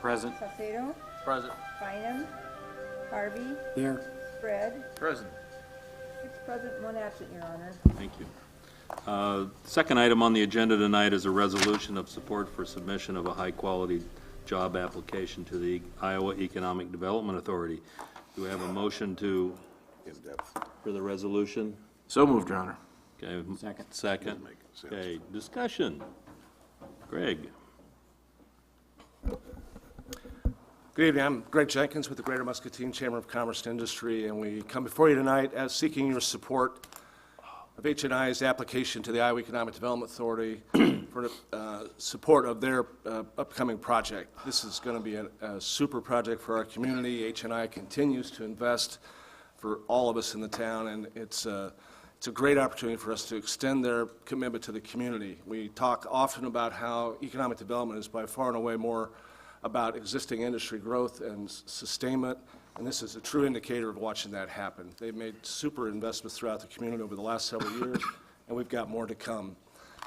Present. Saucedo, Present. Bynum, Harvey, Here. Fred. Present. 6 present, 1 absent, Your Honor. Thank you. Second item on the agenda tonight is a resolution of support for submission of a high-quality job application to the Iowa Economic Development Authority. Do we have a motion to, for the resolution? So moved, Your Honor. Okay. Second. Second. Okay, discussion. Greg. Good evening. I'm Greg Jenkins with the Greater Muscatine Chamber of Commerce and Industry, and we come before you tonight as seeking your support of HNI's application to the Iowa Economic Development Authority for support of their upcoming project. This is going to be a super project for our community. HNI continues to invest for all of us in the town, and it's a great opportunity for us to extend their commitment to the community. We talk often about how economic development is by far and away more about existing industry growth and sustainment, and this is a true indicator of watching that happen. They've made super investments throughout the community over the last several years, and we've got more to come.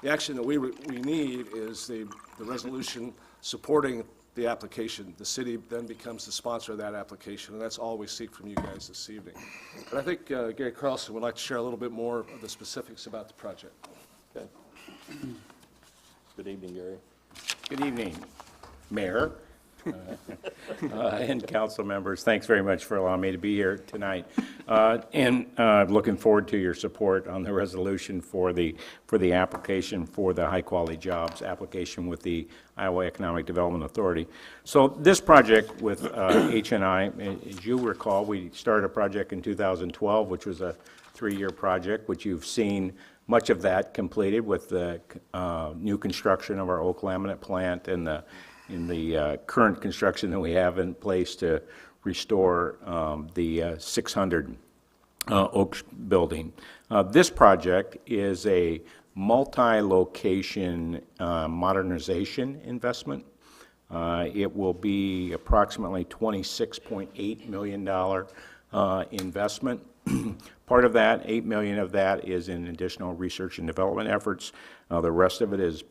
The action that we need is the resolution supporting the application. The city then becomes the sponsor of that application, and that's all we seek from you guys this evening. But I think Gary Carlson would like to share a little bit more of the specifics about the project. Okay. Good evening, Gary. Good evening, Mayor and council members. Thanks very much for allowing me to be here tonight. Looking forward to your support on the resolution for the application for the high quality jobs application with the Iowa Economic Development Authority. So this project with HNI, as you recall, we started a project in 2012, which was a 3-year project, which you've seen much of that completed with the new construction of our oak laminate plant and the current construction that we have in place to restore the 600 Oaks building. This project is a multi-location modernization investment. It will be approximately $26.8 million investment. Part of that, $8 million of that, is in additional research and development efforts. The rest of it is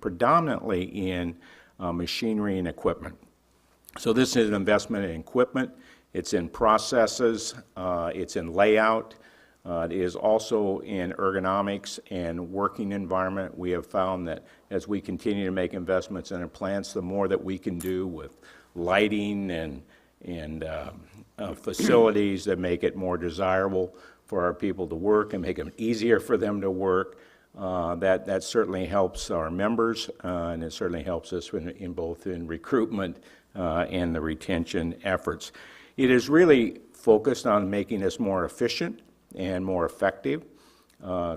predominantly in machinery and equipment. So this is an investment in equipment, it's in processes, it's in layout, it is also in ergonomics and working environment. We have found that as we continue to make investments in our plants, the more that we can do with lighting and facilities that make it more desirable for our people to work and make it easier for them to work, that certainly helps our members, and it certainly helps us in both in recruitment and the retention efforts. It is really focused on making us more efficient and more effective.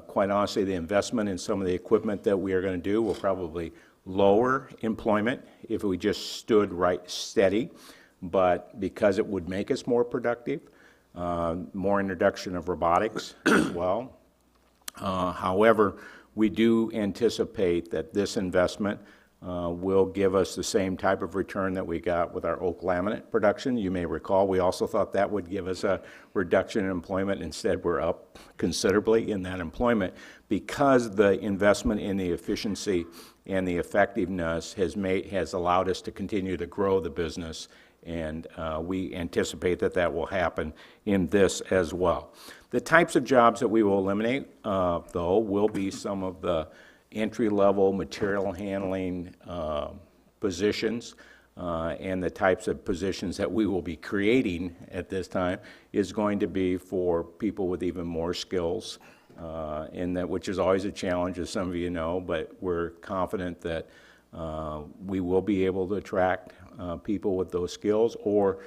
Quite honestly, the investment in some of the equipment that we are going to do will probably lower employment if we just stood right steady, but because it would make us more productive, more introduction of robotics as well. However, we do anticipate that this investment will give us the same type of return that we got with our oak laminate production. You may recall we also thought that would give us a reduction in employment. Instead, we're up considerably in that employment because the investment in the efficiency and the effectiveness has allowed us to continue to grow the business, and we anticipate that that will happen in this as well. The types of jobs that we will eliminate, though, will be some of the entry-level material handling positions, and the types of positions that we will be creating at this time is going to be for people with even more skills, and that, which is always a challenge, as some of you know, but we're confident that we will be able to attract people with those skills, or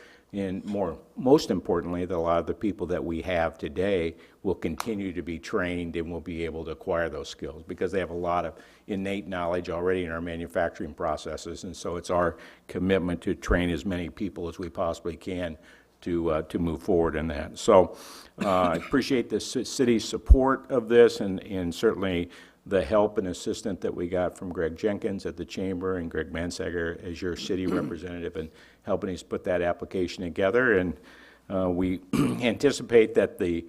most importantly, that a lot of the people that we have today will continue to be trained and will be able to acquire those skills because they have a lot of innate knowledge already in our manufacturing processes, and so it's our commitment to train as many people as we possibly can to move forward in that. So I appreciate the city's support of this, and certainly the help and assistance that we got from Greg Jenkins at the Chamber and Greg Mansager as your city representative and helping us put that application together. And we anticipate that the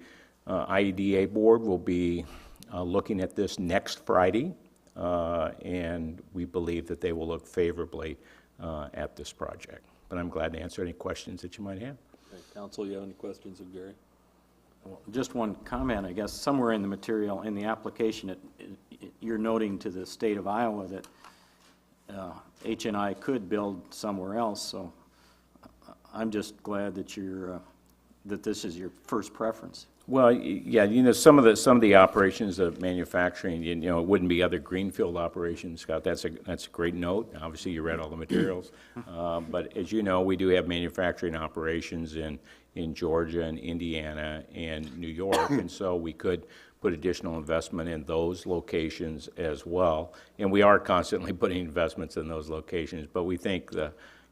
IEDA board will be looking at this next Friday, and we believe that they will look favorably at this project. But I'm glad to answer any questions that you might have. Okay, Council, you have any questions of Gary? Just one comment, I guess, somewhere in the material, in the application, you're noting to the state of Iowa that HNI could build somewhere else, so I'm just glad that that this is your first preference. Well, yeah, you know, some of the operations of manufacturing, you know, it wouldn't be other greenfield operations, Scott. That's a great note. Obviously, you read all the materials. But as you know, we do have manufacturing operations in Georgia and Indiana and New York, and so we could put additional investment in those locations as well. And we are constantly putting investments in those locations, but we think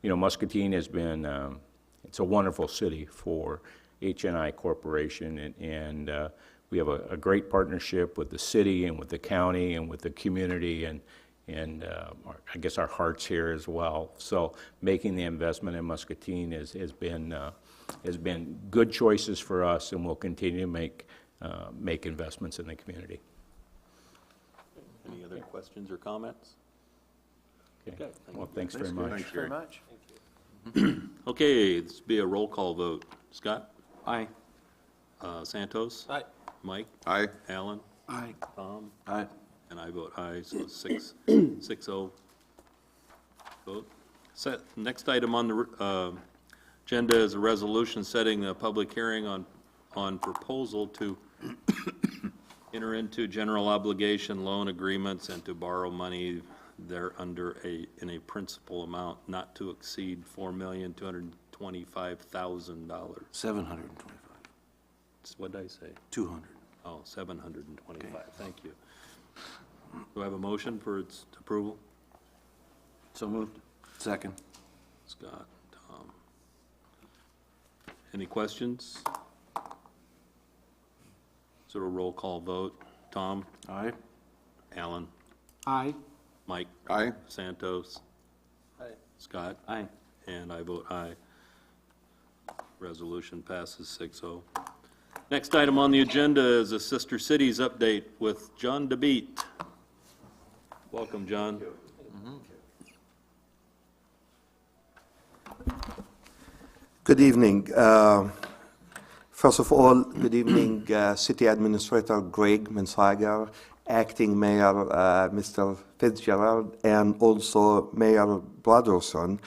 Muscatine has been, it's a wonderful city for HNI Corporation, and we have a great partnership with the city and with the county and with the community, and I guess our hearts here as well. So making the investment in Muscatine has been good choices for us, and we'll continue to make investments in the community. Any other questions or comments? Okay. Well, thanks very much. Thanks, very Gary. much. Okay, this will be a roll call vote. Scott? Aye. Santos? Aye. Mike? Aye. Alan? Aye. Tom? Aye. And I vote aye, so 6-0 vote. Next item on the agenda is a resolution setting a public hearing on proposal to enter into general obligation loan agreements and to borrow money thereunder in a principal amount not to exceed $4,225,000. 725. What did I say? 200. Oh, 725, thank you. Do I have a motion for its approval? So moved. Second. Scott, Tom. Any questions? Sort of roll call vote. Tom? Aye. Alan? Aye. Mike? Aye. Santos? Aye. Scott? Aye. And I vote aye. Resolution passes 6-0. Next item on the agenda is a Sister Cities update with John DeBeat. Welcome, John. Good evening. First of all, good evening, City Administrator Greg Mensager, Acting Mayor Mr. Fitzgerald, and also Mayor Broderson.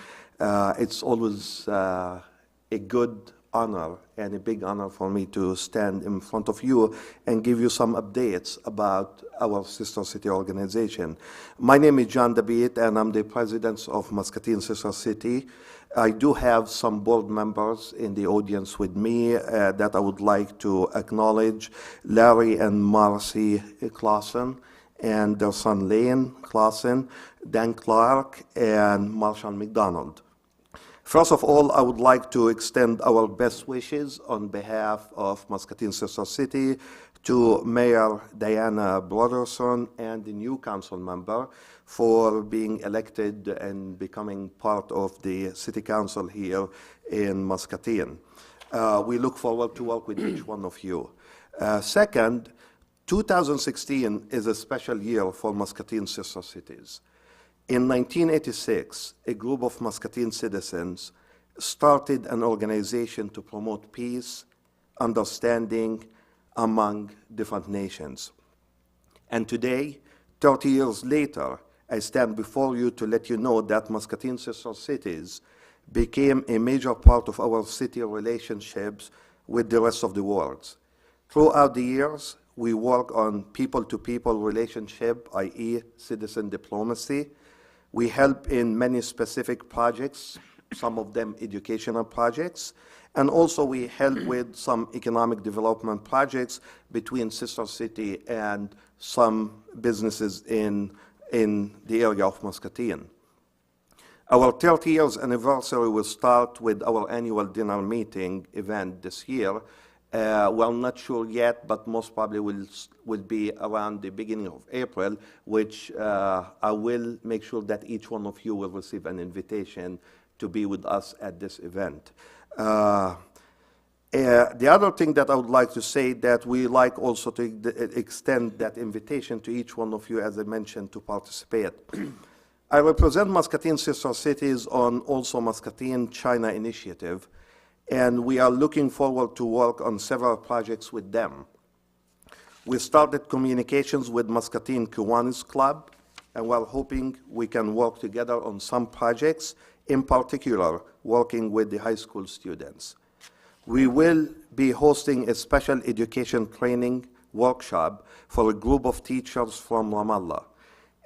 It's always a good honor and a big honor for me to stand in front of you and give you some updates about our sister city organization. My name is John DeBeat, and I'm the president of Muscatine Sister City. I do have some board members in the audience with me that I would like to acknowledge: Larry and Marcy Clausen, and their son Lane Clausen, Dan Clark, and Marshall McDonald. First of all, I would like to extend our best wishes on behalf of Muscatine Sister City to Mayor Diana Broderson and the new council member for being elected and becoming part of the city council here in Muscatine. We look forward to work with each one of you. Second, 2016 is a special year for Muscatine Sister Cities. In 1986, a group of Muscatine citizens started an organization to promote peace, understanding among different nations. And today, 30 years later, I stand before you to let you know that Muscatine Sister Cities became a major part of our city relationships with the rest of the world. Throughout the years, we work on people-to-people relationship, i.e. citizen diplomacy. We help in many specific projects, some of them educational projects, and also we help with some economic development projects between Sister City and some businesses in the area of Muscatine. Our 30 years anniversary will start with our annual dinner meeting event this year. Well, not sure yet, but most probably will be around the beginning of April, which I will make sure that each one of you will receive an invitation to be with us at this event. The other thing that I would like to say that we like also to extend that invitation to each one of you, as I mentioned, to participate. I represent Muscatine Sister Cities on also Muscatine China Initiative, and we are looking forward to work on several projects with them. We started communications with Muscatine Kiwanis Club, and we're hoping we can work together on some projects, in particular, working with the high school students. We will be hosting a special education training workshop for a group of teachers from Ramallah.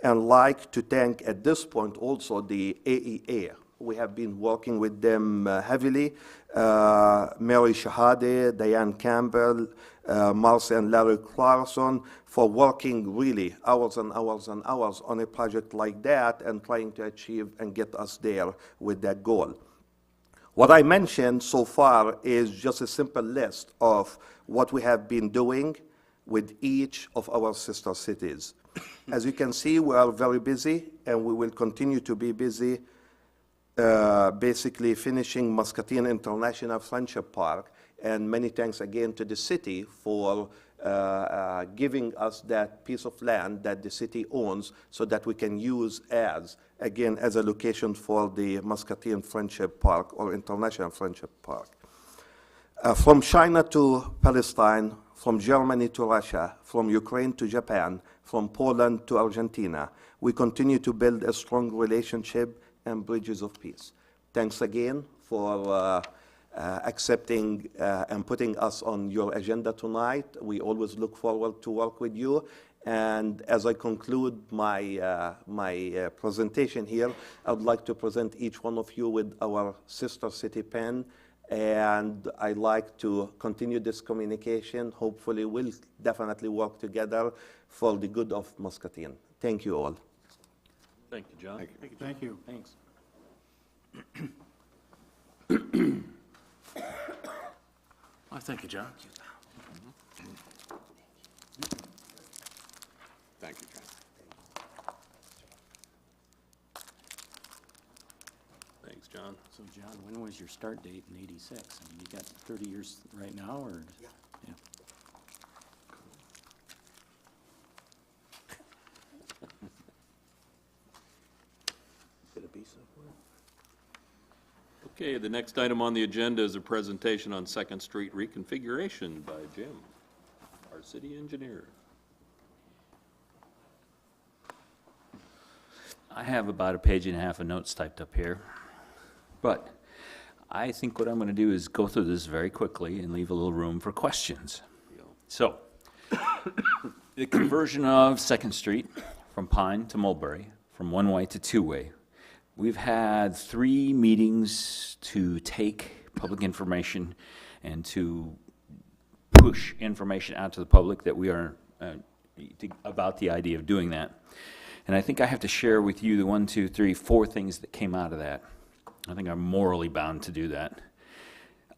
And like to thank at this point also the AEA. We have been working with them heavily. Mary Shahade, Diane Campbell, Marcia and Larry Clarkson for working really hours and hours and hours on a project like that and trying to achieve and get us there with that goal. What I mentioned so far is just a simple list of what we have been doing with each of our sister cities. As you can see, we are very busy, and we will continue to be busy basically finishing Muscatine International Friendship Park. And many thanks again to the city for giving us that piece of land that the city owns so that we can use as a location for the Muscatine Friendship Park or International Friendship Park. From China to Palestine, from Germany to Russia, from Ukraine to Japan, from Poland to Argentina, we continue to build a strong relationship and bridges of peace. Thanks again for accepting and putting us on your agenda tonight. We always look forward to work with you. And as I conclude my presentation here, I would like to present each one of you with our sister city pen. And I'd like to continue this communication. Hopefully, we'll definitely work together for the good of Muscatine. Thank you all. Thank you, John. Thank you. Thanks. Oh, thank you, John. Thank you, John. Thanks, John. So, John, when was your start date in '86? I mean, you got 30 years right now, or? Yeah. Okay, the next item on the agenda is a presentation on Second Street reconfiguration by Jim, our city engineer. I have about a page and a half of notes typed up here, but I think what I'm going to do is go through this very quickly and leave a little room for questions. So, the conversion of Second Street from Pine to Mulberry, from one-way to two-way. We've had 3 meetings to take public information and to push information out to the public that we are about the idea of doing that. And I think I have to share with you the 1, 2, 3, 4 things that came out of that. I think I'm morally bound to do that.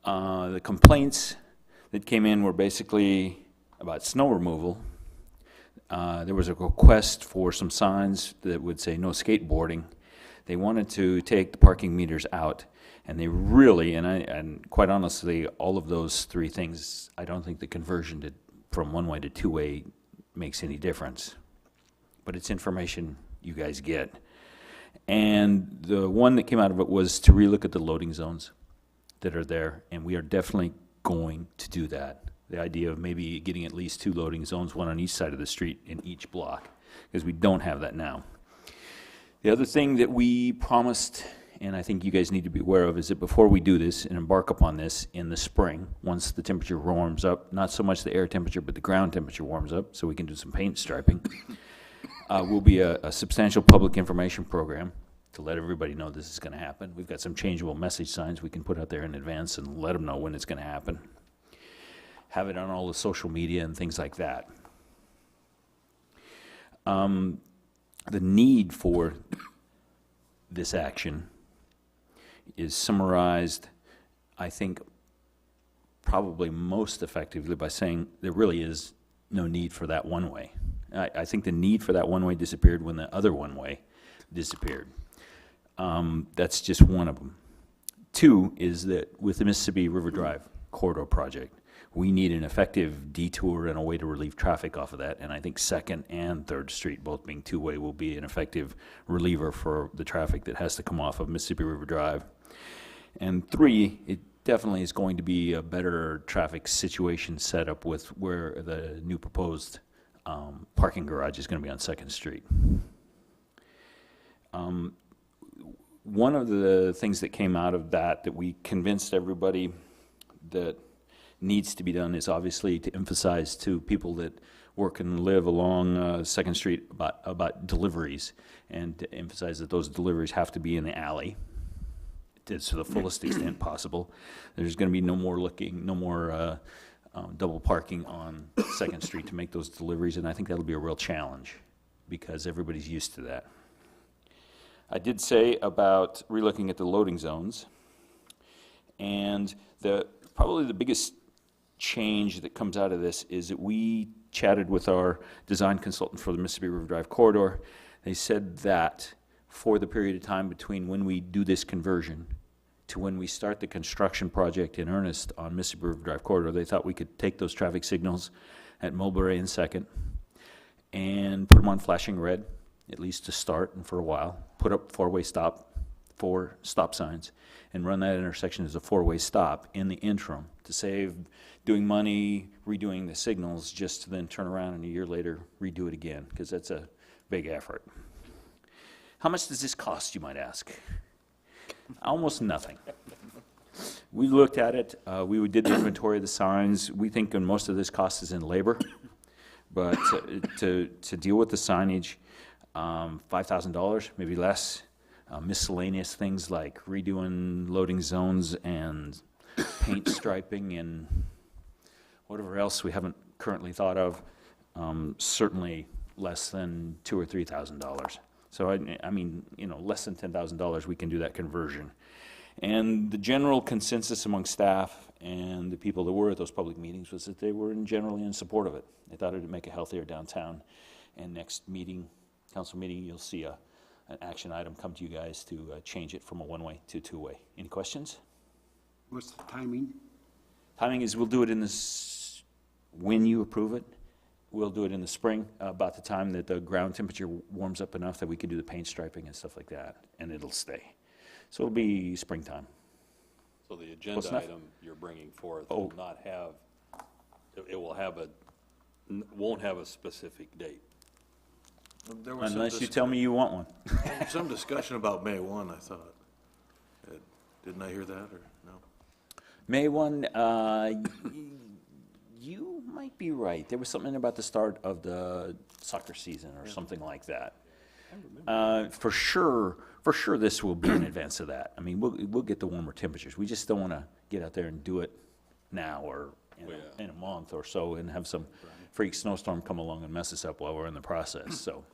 The complaints that came in were basically about snow removal. There was a request for some signs that would say no skateboarding. They wanted to take the parking meters out, and they really, and quite honestly, all of those 3 things, I don't think the conversion from one-way to two-way makes any difference. But it's information you guys get. And the one that came out of it was to relook at the loading zones that are there, and we are definitely going to do that. The idea of maybe getting at least 2 loading zones, one on each side of the street in each block, because we don't have that now. The other thing that we promised, and I think you guys need to be aware of, is that before we do this and embark upon this in the spring, once the temperature warms up, not so much the air temperature, but the ground temperature warms up, so we can do some paint striping, will be a substantial public information program to let everybody know this is going to happen. We've got some changeable message signs we can put out there in advance and let them know when it's going to happen. Have it on all the social media and things like that. The need for this action is summarized, I think, probably most effectively by saying there really is no need for that one-way. I think the need for that one-way disappeared when the other one-way disappeared. That's just one of them. 2 is that with the Mississippi River Drive corridor project, we need an effective detour and a way to relieve traffic off of that. And I think 2nd and 3rd Street, both being two-way, will be an effective reliever for the traffic that has to come off of Mississippi River Drive. And 3, it definitely is going to be a better traffic situation set up with where the new proposed parking garage is going to be on 2nd Street. One of the things that came out of that we convinced everybody that needs to be done is obviously to emphasize to people that work and live along 2nd Street about deliveries, and to emphasize that those deliveries have to be in the alley to the fullest extent possible. There's going to be no more double parking on 2nd Street to make those deliveries, and I think that'll be a real challenge because everybody's used to that. I did say about relooking at the loading zones, and probably the biggest change that comes out of this is that we chatted with our design consultant for the Mississippi River Drive corridor. They said that for the period of time between when we do this conversion to when we start the construction project in earnest on Mississippi River Drive corridor, they thought we could take those traffic signals at Mulberry and 2nd and put them on flashing red, at least to start and for a while, put up 4-way stop, 4 stop signs, and run that intersection as a 4-way stop in the interim to save doing money, redoing the signals, just to then turn around and a year later redo it again, because that's a big effort. How much does this cost, you might ask? Almost nothing. We looked at it. We did the inventory of the signs. We think most of this cost is in labor, but to deal with the signage, $5,000, maybe less. Miscellaneous things like redoing loading zones and paint striping and whatever else we haven't currently thought of, certainly less than $2,000 or $3,000. So I mean, less than $10,000, we can do that conversion. And the general consensus among staff and the people that were at those public meetings was that they were generally in support of it. They thought it would make a healthier downtown. And next meeting, council meeting, you'll see an action item come to you guys to change it from a 1-way to 2-way. Any questions? What's the timing? Timing is we'll do it in this, when you approve it, we'll do it in the spring, about the time that the ground temperature warms up enough that we can do the paint striping and stuff like that, and it'll stay. So it'll be springtime. So the Close agenda enough? item you're bringing forth Oh. will not have, it will have won't have a specific date. There was Unless you tell me you want one. some discussion about May 1, I thought. Didn't I hear that, or no? May 1, you might be right. There was something about the start of the soccer season or something like that. For sure, this will be in advance of that. I mean, we'll get the warmer temperatures. We just don't want to get out there and do it now or in a month or so and have some freak snowstorm come along and mess us up while we're in the process. So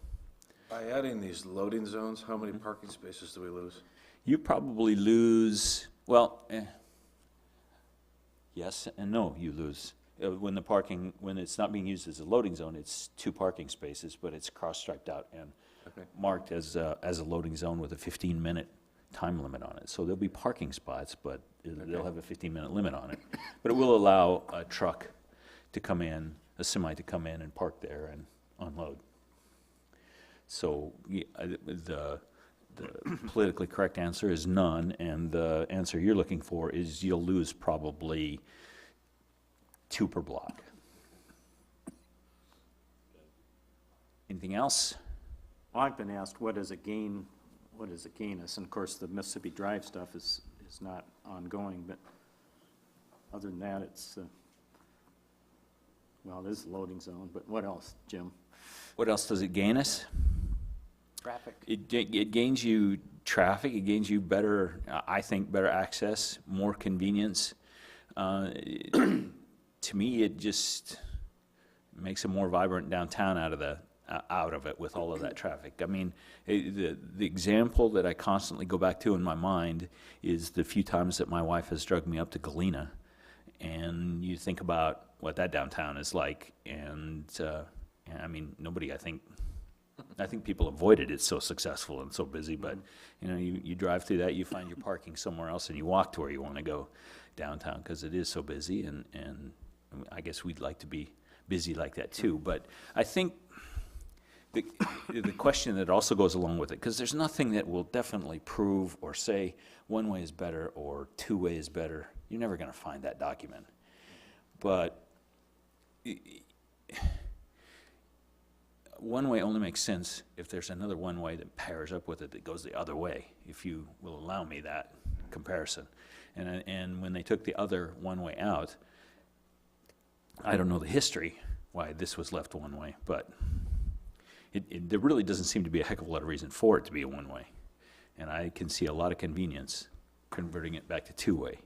By adding these loading zones, how many parking spaces do we lose? you probably lose, well, yes and no, you lose. When it's not being used as a loading zone, it's 2 parking spaces, but it's cross-striped out and marked as a loading zone with a 15-minute time limit on it. So there'll be parking spots, but they'll have a 15-minute limit on it. But it will allow a truck to come in, a semi to come in and park there and unload. So the politically correct answer is none, and the answer you're looking for is you'll lose probably 2 per block. Anything else? Well, I've been asked, what does it gain us? And of course, the Mississippi Drive stuff is not ongoing, but other than that, it's, well, it is a loading zone, but what else, Jim? What else does it gain us? Traffic. It gains you traffic, it gains you better, I think, better access, more convenience. To me, it just makes a more vibrant downtown out of it with all of that traffic. I mean, the example that I constantly go back to in my mind is the few times that my wife has drugged me up to Galena, and you think about what that downtown is like, and I mean, nobody, I think people avoid it. It's so successful and so busy, but you drive through that, you find your parking somewhere else, and you walk to where you want to go downtown because it is so busy, and I guess we'd like to be busy like that too, but I think the question that also goes along with it, because there's nothing that will definitely prove or say one way is better or two way is better. You're never going to find that document. But one way only makes sense if there's another one way that pairs up with it that goes the other way, if you will allow me that comparison. And when they took the other one way out, I don't know the history why this was left one way, but there really doesn't seem to be a heck of a lot of reason for it to be a one way. And I can see a lot of convenience converting it back to two way,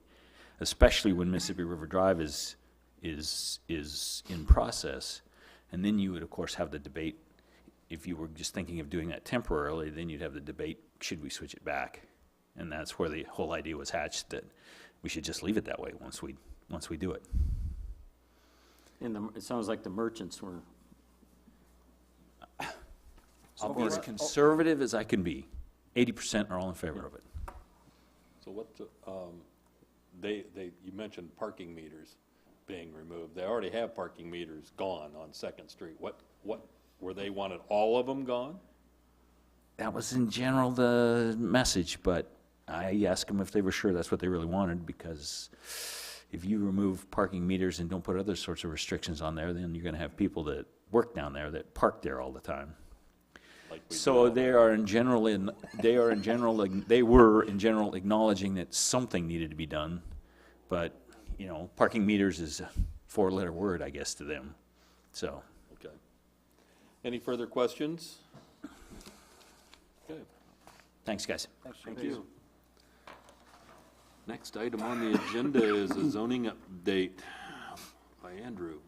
especially when Mississippi River Drive is in process. And then you would, of course, have the debate. If you were just thinking of doing that temporarily, then you'd have the debate, should we switch it back? And that's where the whole idea was hatched, that we should just leave it that way once we do it. And it sounds like the merchants were, I'll be as conservative as I can be. 80% are all in favor of it. So what, you mentioned parking meters being removed. They already have parking meters gone on Second Street. What were they wanted all of them gone? That was in general the message, but I asked them if they were sure that's what they really wanted, because if you remove parking meters and don't put other sorts of restrictions on there, then you're going to have people that work down there that park there all the time. Like we So do. they were in general acknowledging that something needed to be done, but you know, parking meters is a four-letter word, I guess, to them. So, Okay. Any further questions? Okay. thanks, guys. Thank you. Next item on the agenda is a zoning update by Andrew.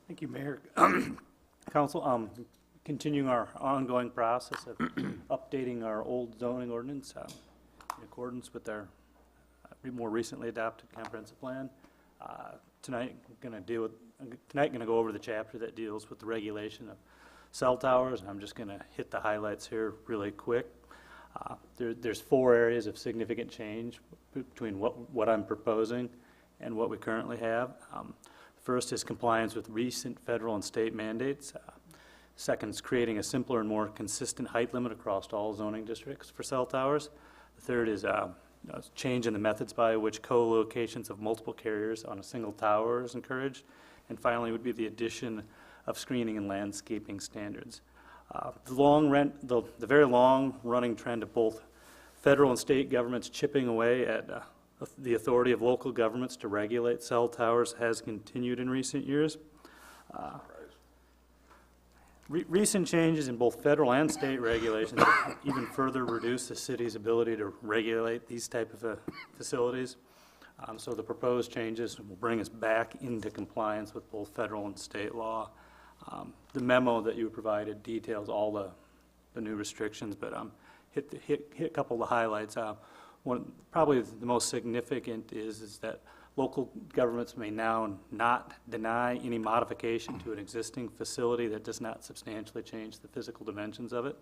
Thank you, Mayor. Council, continuing our ongoing process of updating our old zoning ordinance in accordance with our more recently adopted comprehensive plan. Tonight, going to go over the chapter that deals with the regulation of cell towers. I'm just going to hit the highlights here really quick. There's 4 areas of significant change between what I'm proposing and what we currently have. First is compliance with recent federal and state mandates. Second is creating a simpler and more consistent height limit across all zoning districts for cell towers. The third is change in the methods by which co-locations of multiple carriers on a single tower is encouraged. And finally would be the addition of screening and landscaping standards. The very long-running trend of both federal and state governments chipping away at the authority of local governments to regulate cell towers has continued in recent years. Recent changes in both federal and state regulations have even further reduced the city's ability to regulate these type of facilities. So the proposed changes will bring us back into compliance with both federal and state law. The memo that you provided details all the new restrictions, but hit a couple of the highlights. Probably the most significant is that local governments may now not deny any modification to an existing facility that does not substantially change the physical dimensions of it.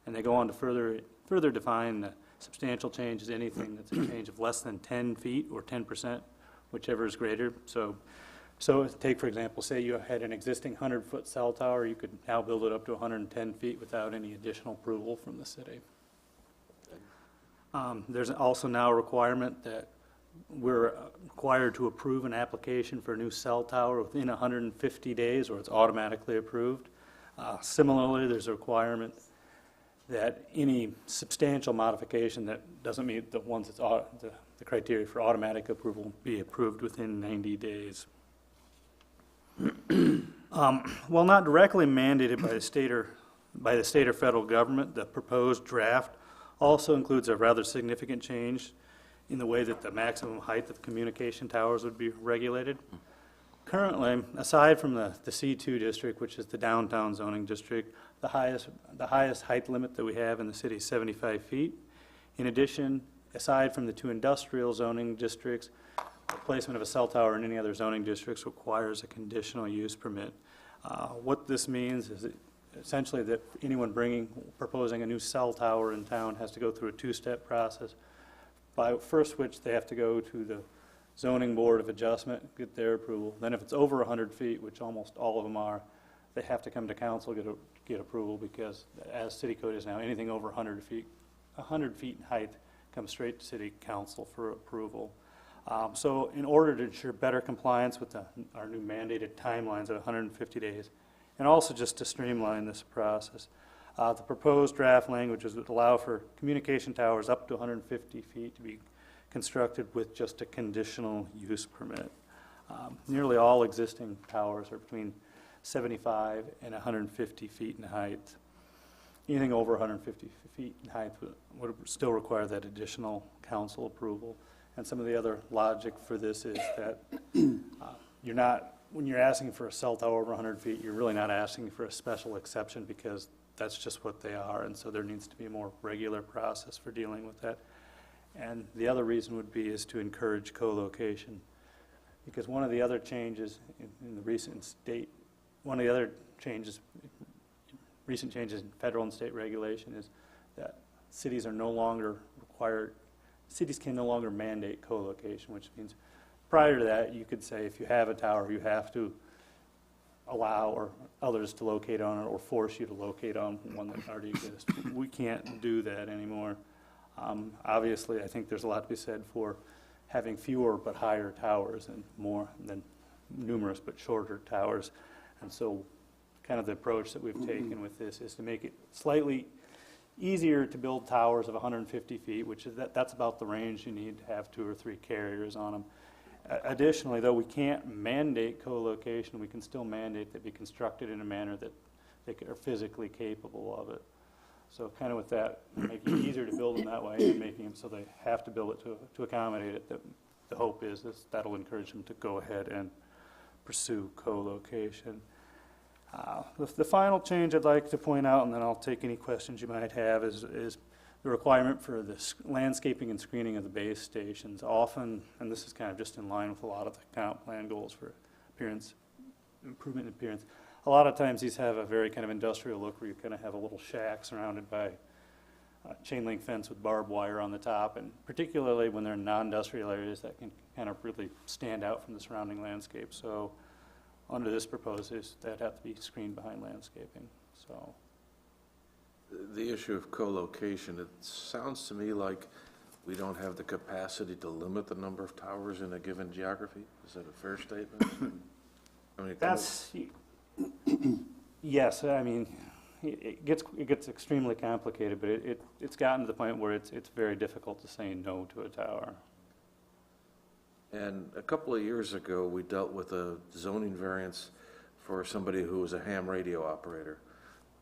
And they go on to further define the substantial change as anything that's a change of less than 10 feet or 10%, whichever is greater. So take, for example, say you had an existing 100-foot cell tower, you could now build it up to 110 feet without any additional approval from the city. There's also now a requirement that we're required to approve an application for a new cell tower within 150 days or it's automatically approved. Similarly, there's a requirement that any substantial modification that doesn't meet the ones that's the criteria for automatic approval be approved within 90 days. While not directly mandated by the state or federal government, the proposed draft also includes a rather significant change in the way that the maximum height of communication towers would be regulated. Currently, aside from the C2 district, which is the downtown zoning district, the highest height limit that we have in the city is 75 feet. In addition, aside from the 2 industrial zoning districts, the placement of a cell tower in any other zoning districts requires a conditional use permit. What this means is essentially that anyone proposing a new cell tower in town has to go through a 2-step process. by first which they have to go to the zoning board of adjustment, get their approval. Then if it's over 100 feet, which almost all of them are, they have to come to council, get approval, because as city code is now, anything over 100 feet in height comes straight to city council for approval. So in order to ensure better compliance with our new mandated timelines of 150 days, and also just to streamline this process, the proposed draft language would allow for communication towers up to 150 feet to be constructed with just a conditional use permit. Nearly all existing towers are between 75 and 150 feet in height. Anything over 150 feet in height would still require that additional council approval. And some of the other logic for this is that you're not, when you're asking for a cell tower over 100 feet, you're really not asking for a special exception, because that's just what they are, and so there needs to be a more regular process for dealing with that. And the other reason would be is to encourage co-location, because one of the other changes in the recent changes in federal and state regulation is that cities can no longer mandate co-location, which means prior to that, you could say if you have a tower, you have to allow or others to locate on it, or force you to locate on one that already exists. We can't do that anymore. Obviously, I think there's a lot to be said for having fewer but higher towers and more than numerous but shorter towers. And so kind of the approach that we've taken with this is to make it slightly easier to build towers of 150 feet, which is that's about the range you need to have 2 or 3 carriers on them. Additionally, though we can't mandate co-location, we can still mandate that be constructed in a manner that they are physically capable of it. So kind of with that, making it easier to build them that way and making them so they have to build it to accommodate it, the hope is that'll encourage them to go ahead and pursue co-location. The final change I'd like to point out, and then I'll take any questions you might have, is the requirement for the landscaping and screening of the base stations. Often, and this is kind of just in line with a lot of the comp plan goals for improvement in appearance, a lot of times these have a very kind of industrial look where you kind of have a little shack surrounded by a chain link fence with barbed wire on the top, and particularly when they're in non-industrial areas, that can kind of really stand out from the surrounding landscape. So under this proposal, that'd have to be screened behind landscaping. So The issue of co-location, it sounds to me like we don't have the capacity to limit the number of towers in a given geography. Is that a fair statement? I mean, yes, I mean, it gets extremely complicated, but it's gotten to the point where it's very difficult to say no to a tower. And a couple of years ago, we dealt with a zoning variance for somebody who was a ham radio operator.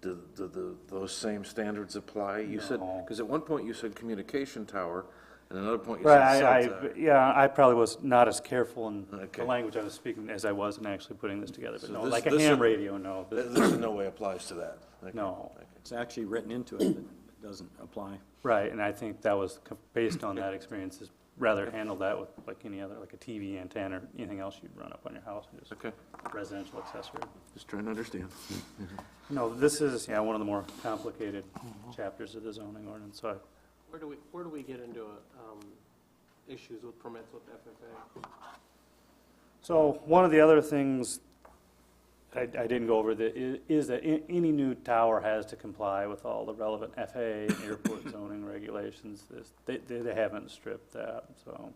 Do those same standards apply? You said, because at one point you said communication tower, and another point you said cell tower. Yeah, I probably was not as careful in Okay. the language I was speaking as I was in actually putting this together. But So no, this- like a this ham is- radio, no. This in no way applies to that. Okay. No. Okay. It's actually written into it, but it doesn't apply. Right, and I think that was based on that experience, is rather handle that with like any other, like a TV antenna or anything else you'd run up on your house, and just Okay, residential accessory. just trying to understand. No, this is, one of the more complicated chapters of the zoning ordinance, so Where do we get into issues with permits with FFA? So one of the other things I didn't go over is that any new tower has to comply with all the relevant FAA and airport zoning regulations. They haven't stripped that, so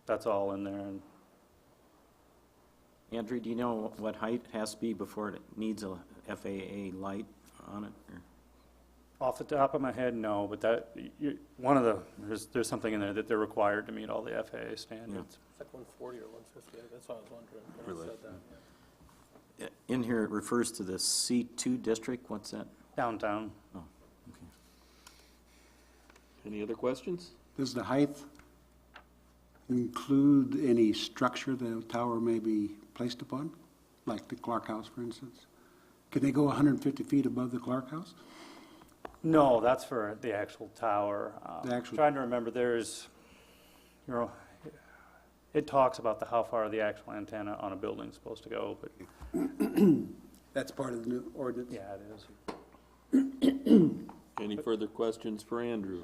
that's all in there. And Andrew, do you know what height it has to be before it needs a FAA light on it? Or? off the top of my head, no, but there's something in there that they're required to meet all the FAA standards. It's like 140 or 150, that's what I was wondering when Really? I said that. In here, it refers to the C2 district. What's that? Downtown. Oh, okay. Any other questions? Does the height include any structure the tower may be placed upon, like the Clark House, for instance? Can they go 150 feet above the Clark House? No, that's for the actual tower. The actual- Trying to remember, it talks about how far the actual antenna on a building is supposed to go, but That's part of the new ordinance? yeah, it is. Any further questions for Andrew?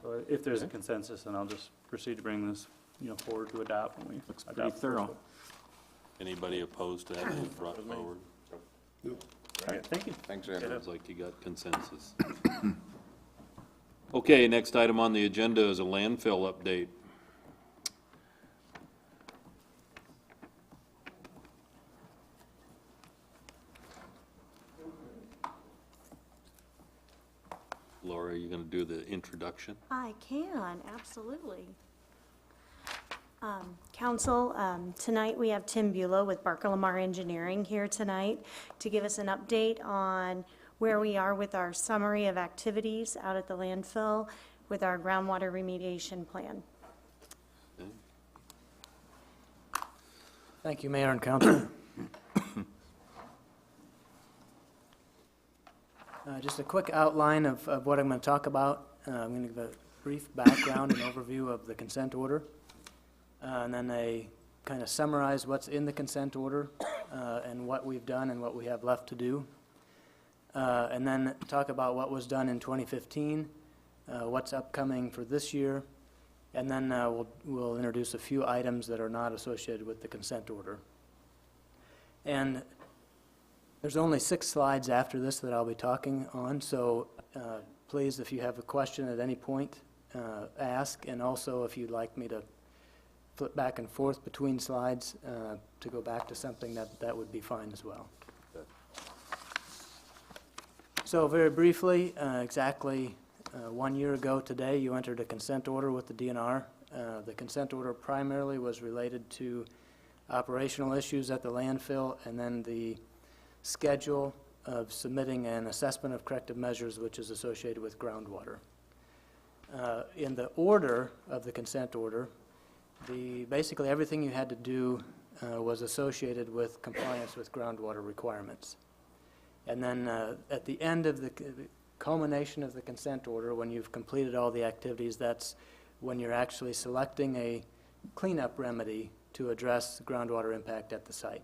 So if there's a consensus, then I'll just proceed to bring this, forward to adopt when we Looks adopt pretty the thorough. first Anybody opposed to having it brought forward? one. All right, thank you. Thanks, Andrew. Sounds like you got consensus. Okay, next item on the agenda is a landfill update. Laura, you gonna do the introduction? I can, absolutely. Council, tonight we have Tim Bulow with Barker Lamar Engineering here tonight to give us an update on where we are with our summary of activities out at the landfill with our groundwater remediation plan. Thank you, Mayor and Council. Just a quick outline of what I'm going to talk about. I'm going to give a brief background and overview of the consent order, and then I kind of summarize what's in the consent order and what we've done and what we have left to do, and then talk about what was done in 2015, what's upcoming for this year, and then we'll introduce a few items that are not associated with the consent order. And there's only 6 slides after this that I'll be talking on, so please, if you have a question at any point, ask, and also if you'd like me to flip back and forth between slides to go back to something, that would be fine as well. So very briefly, exactly 1 year ago today, you entered a consent order with the DNR. The consent order primarily was related to operational issues at the landfill, and then the schedule of submitting an assessment of corrective measures which is associated with groundwater. In the order of the consent order, basically everything you had to do was associated with compliance with groundwater requirements. And then at the end of the culmination of the consent order, when you've completed all the activities, that's when you're actually selecting a cleanup remedy to address groundwater impact at the site.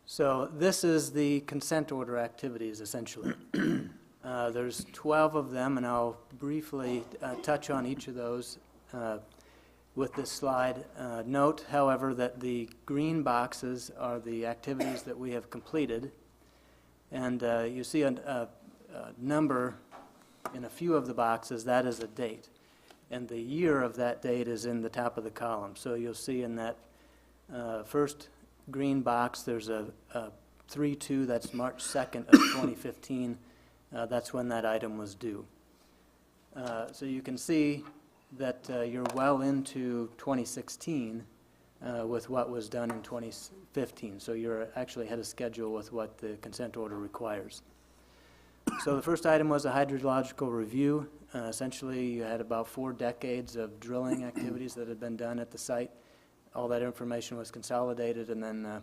So this is the consent order activities, essentially. There's 12 of them, and I'll briefly touch on each of those with this slide. Note, however, that the green boxes are the activities that we have completed, and you see a number in a few of the boxes. That is a date, and the year of that date is in the top of the column. So you'll see in that first green box, there's a 3-2, that's March 2nd of 2015. That's when that item was due. So you can see that you're well into 2016 with what was done in 2015. So you're actually ahead of schedule with what the consent order requires. So the first item was a hydrological review. Essentially, you had about 4 decades of drilling activities that had been done at the site. All that information was consolidated, and then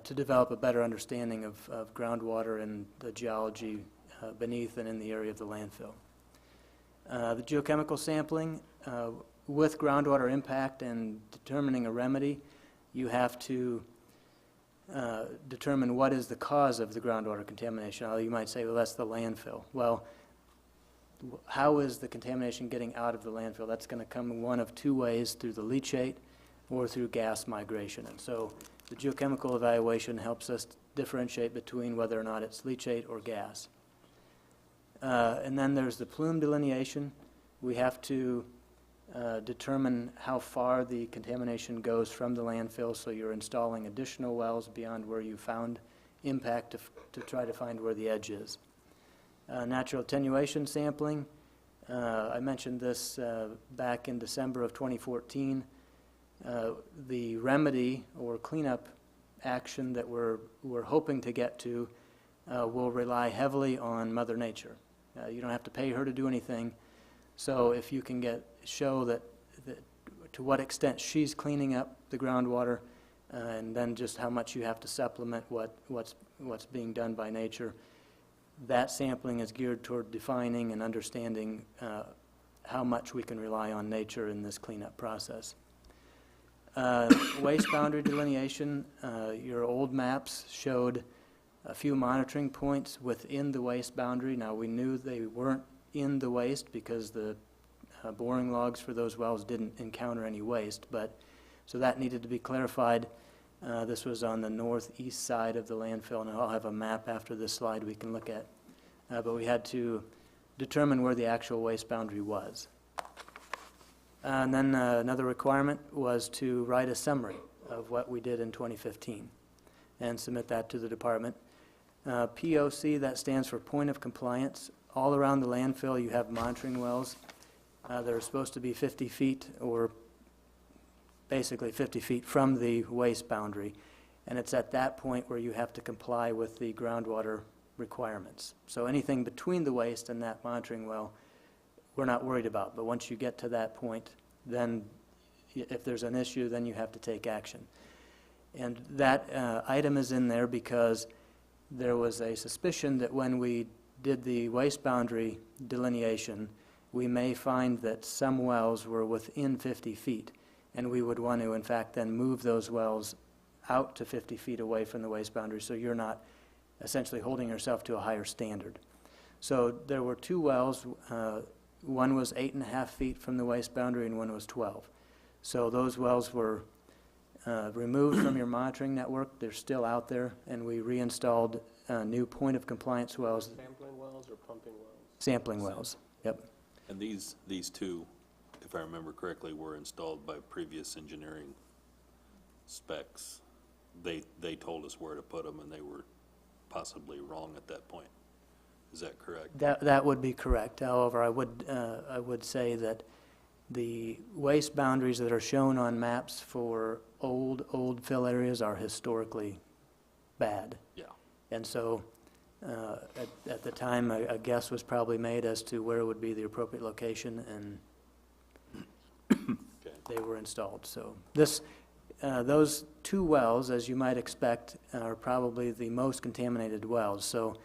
to develop a better understanding of groundwater and the geology beneath and in the area of the landfill. The geochemical sampling, with groundwater impact and determining a remedy, you have to determine what is the cause of the groundwater contamination. You might say, well, that's the landfill. Well, how is the contamination getting out of the landfill? That's going to come one of 2 ways, through the leachate or through gas migration. And so the geochemical evaluation helps us differentiate between whether or not it's leachate or gas. And then there's the plume delineation. We have to determine how far the contamination goes from the landfill, so you're installing additional wells beyond where you found impact to try to find where the edge is. Natural attenuation sampling. I mentioned this back in December of 2014. The remedy or cleanup action that we're hoping to get to will rely heavily on Mother Nature. You don't have to pay her to do anything. So if you can show that to what extent she's cleaning up the groundwater, and then just how much you have to supplement what's being done by nature, that sampling is geared toward defining and understanding how much we can rely on nature in this cleanup process. Waste boundary delineation, your old maps showed a few monitoring points within the waste boundary. Now, we knew they weren't in the waste because the boring logs for those wells didn't encounter any waste, but so that needed to be clarified. This was on the northeast side of the landfill, and I'll have a map after this slide we can look at. But we had to determine where the actual waste boundary was. And then another requirement was to write a summary of what we did in 2015 and submit that to the department. POC, that stands for Point of Compliance. All around the landfill, you have monitoring wells. They're supposed to be 50 feet or basically 50 feet from the waste boundary. And it's at that point where you have to comply with the groundwater requirements. So anything between the waste and that monitoring well, we're not worried about. But once you get to that point, then if there's an issue, then you have to take action. And that item is in there because there was a suspicion that when we did the waste boundary delineation, we may find that some wells were within 50 feet, and we would want to, in fact, then move those wells out to 50 feet away from the waste boundary, so you're not essentially holding yourself to a higher standard. So there were two wells. One was 8.5 feet from the waste boundary, and one was 12. So those wells were removed from your monitoring network. They're still out there, and we reinstalled new point of compliance wells. Sampling wells or pumping wells? Sampling wells, yep. And these two, if I remember correctly, were installed by previous engineering specs. They told us where to put them, and they were possibly wrong at that point. Is that correct? That would be correct. However, I would say that the waste boundaries that are shown on maps for old fill areas are historically bad. Yeah. And so at the time, a guess was probably made as to where would be the appropriate location, and they were installed. So those two wells, as you might expect, are probably the most contaminated wells. So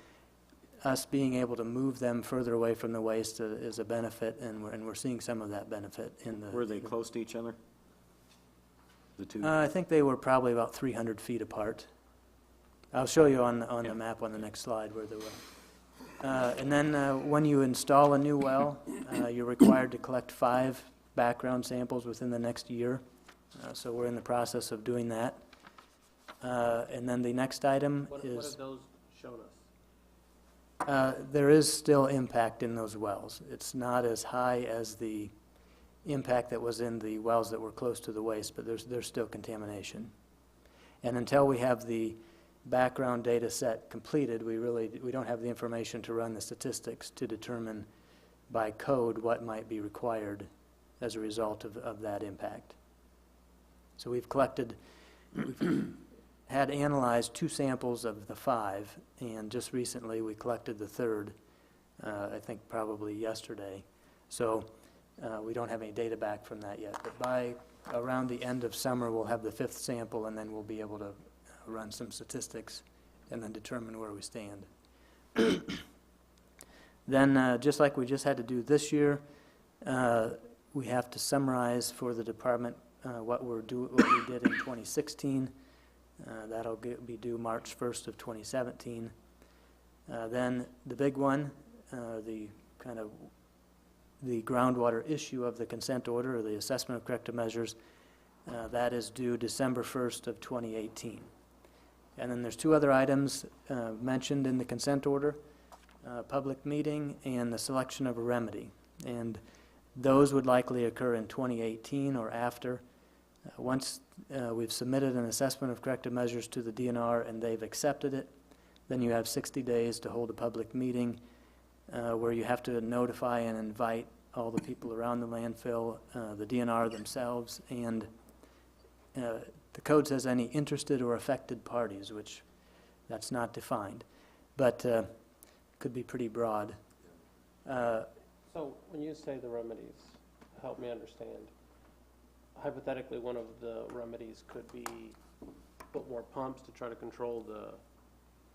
us being able to move them further away from the waste is a benefit, and we're seeing some of that benefit in the... Were they close to each other? The two? I think they were probably about 300 feet apart. I'll show you on the map on the next slide where they were. And then when you install a new well, you're required to collect 5 background samples within the next year. So we're in the process of doing that. And then the next item is... What have those shown us? There is still impact in those wells. It's not as high as the impact that was in the wells that were close to the waste, but there's still contamination. And until we have the background data set completed, we don't have the information to run the statistics to determine by code what might be required as a result of that impact. So we've had analyzed 2 samples of the 5, and just recently we collected the 3rd, I think probably yesterday. So we don't have any data back from that yet, but by around the end of summer we'll have the 5th sample, and then we'll be able to run some statistics and then determine where we stand. Then just like we just had to do this year, we have to summarize for the department what we did in 2016. That'll be due March 1st of 2017. Then the big one, the groundwater issue of the consent order, or the assessment of corrective measures, that is due December 1st of 2018. And then there's 2 other items mentioned in the consent order, public meeting and the selection of a remedy. And those would likely occur in 2018 or after. Once we've submitted an assessment of corrective measures to the DNR and they've accepted it, then you have 60 days to hold a public meeting where you have to notify and invite all the people around the landfill, the DNR themselves, and the code says any interested or affected parties, which that's not defined, but could be pretty broad. So when you say the remedies, help me understand. Hypothetically, one of the remedies could be put more pumps to try to control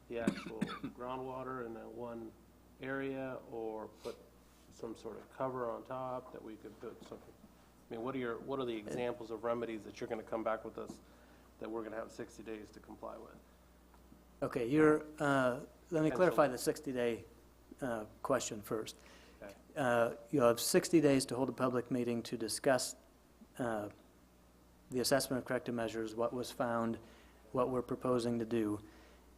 the actual groundwater in that one area, or put some sort of cover on top that we could put something. I mean, what are the examples of remedies that you're going to come back with us that we're going to have 60 days to comply with? Okay, let me clarify the 60-day question first. You have 60 days to hold a public meeting to discuss the assessment of corrective measures, what was found, what we're proposing to do.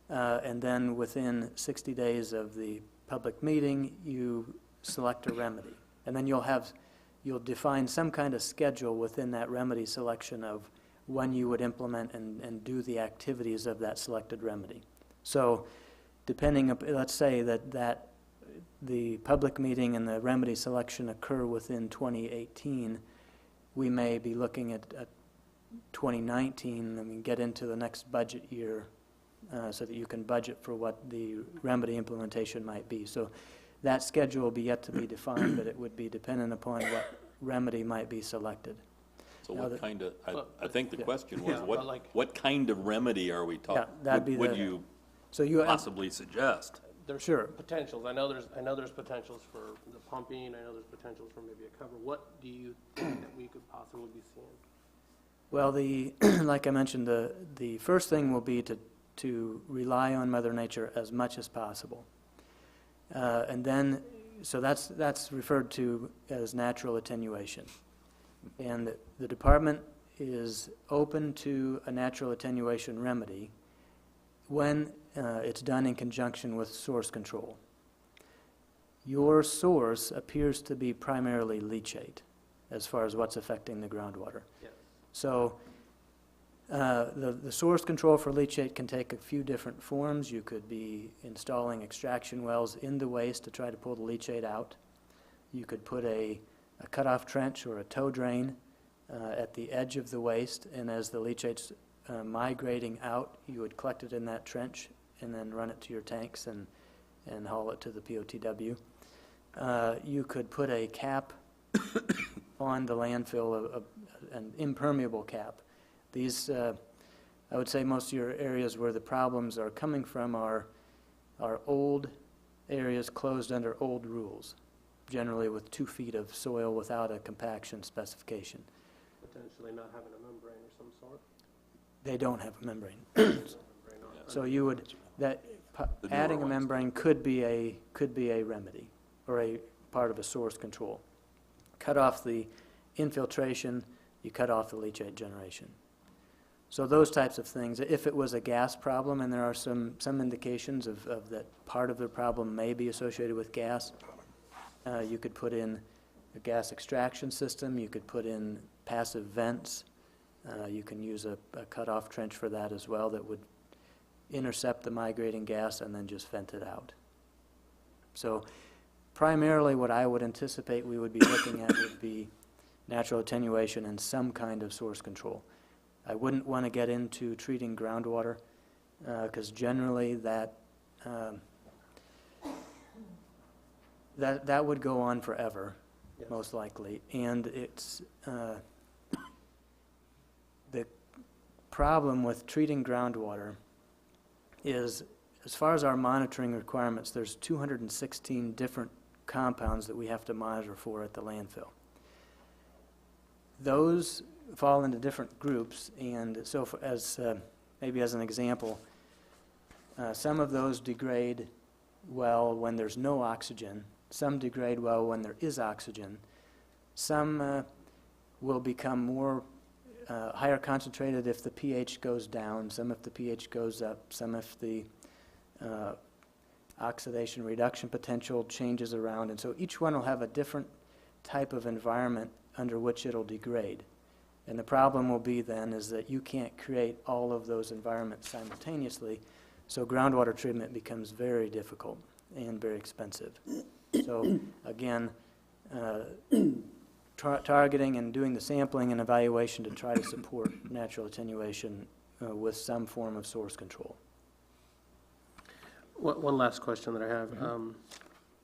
And then within 60 days of the public meeting, you select a remedy. And then you'll define some kind of schedule within that remedy selection of when you would implement and do the activities of that selected remedy. So let's say that the public meeting and the remedy selection occur within 2018, we may be looking at 2019 and get into the next budget year so that you can budget for what the remedy implementation might be. So that schedule will be yet to be defined, but it would be dependent upon what remedy might be selected. So Now what kind of, I think the question was, Yeah, but like- what kind of remedy are we talking? that'd be Would the- you So you possibly suggest? There's Sure. potentials. I know there's potentials for the pumping. I know there's potentials for maybe a cover. What do you think that we could possibly be seeing? Well, like I mentioned, the first thing will be to rely on Mother Nature as much as possible. And then, so that's referred to as natural attenuation. And the department is open to a natural attenuation remedy when it's done in conjunction with source control. Your source appears to be primarily leachate as far as what's affecting the groundwater. Yes. So the source control for leachate can take a few different forms. You could be installing extraction wells in the waste to try to pull the leachate out. You could put a cutoff trench or a tow drain at the edge of the waste, and as the leachate's migrating out, you would collect it in that trench and then run it to your tanks and haul it to the POTW. You could put a cap on the landfill, an impermeable cap. These, I would say most of your areas where the problems are coming from are old areas closed under old rules, generally with 2 feet of soil without a compaction specification. Potentially not having a membrane or some sort. They don't have a membrane. Membrane on- So you would, The adding newer a ones. membrane could be a remedy or a part of a source control. Cut off the infiltration, you cut off the leachate generation. So those types of things. If it was a gas problem, and there are some indications of that part of the problem may be associated with gas, you could put in a gas extraction system, you could put in passive vents, you can use a cutoff trench for that as well that would intercept the migrating gas and then just vent it out. So primarily what I would anticipate we would be looking at would be natural attenuation and some kind of source control. I wouldn't want to get into treating groundwater because generally that would go on forever, Yes. most likely. And it's the problem with treating groundwater is, as far as our monitoring requirements, there's 216 different compounds that we have to monitor for at the landfill. Those fall into different groups, and so maybe as an example, some of those degrade well when there's no oxygen, some degrade well when there is oxygen, some will become more higher concentrated if the pH goes down, some if the pH goes up, some if the oxidation reduction potential changes around, and so each one will have a different type of environment under which it'll degrade. And the problem will be then is that you can't create all of those environments simultaneously, so groundwater treatment becomes very difficult and very expensive. So again, targeting and doing the sampling and evaluation to try to support natural attenuation with some form of source control. One last question that I have,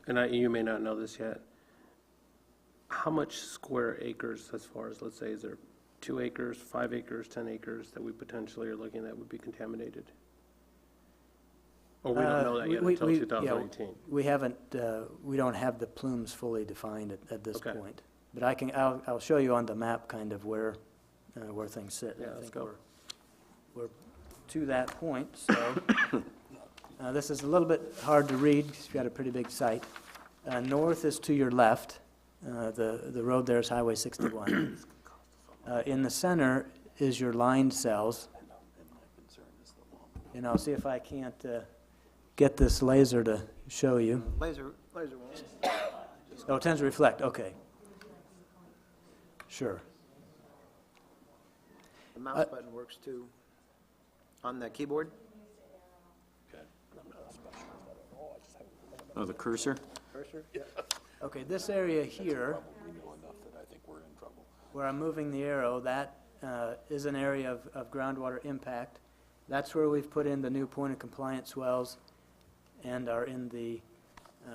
and you may not know this yet. How much square acres, as far as, let's say, is there 2 acres, 5 acres, 10 acres that we potentially are looking at would be contaminated? Or we don't know that yet until 2018? We haven't, we don't have the plumes fully defined at this Okay. point. But I'll show you on the map kind of where things sit. Yeah, I let's think go. we're to that point, so This is a little bit hard to read because you've got a pretty big site. North is to your left. The road there is Highway 61. In the center is your lined cells. And I'll see if I can't get this laser to show you. Laser won't. Oh, it tends to reflect, okay. Sure. The mouse button works too. On the keyboard? Oh, the cursor? Cursor? Yeah. Okay, this area here, where I'm moving the arrow, that is an area of groundwater impact. That's where we've put in the new point of compliance wells and are in the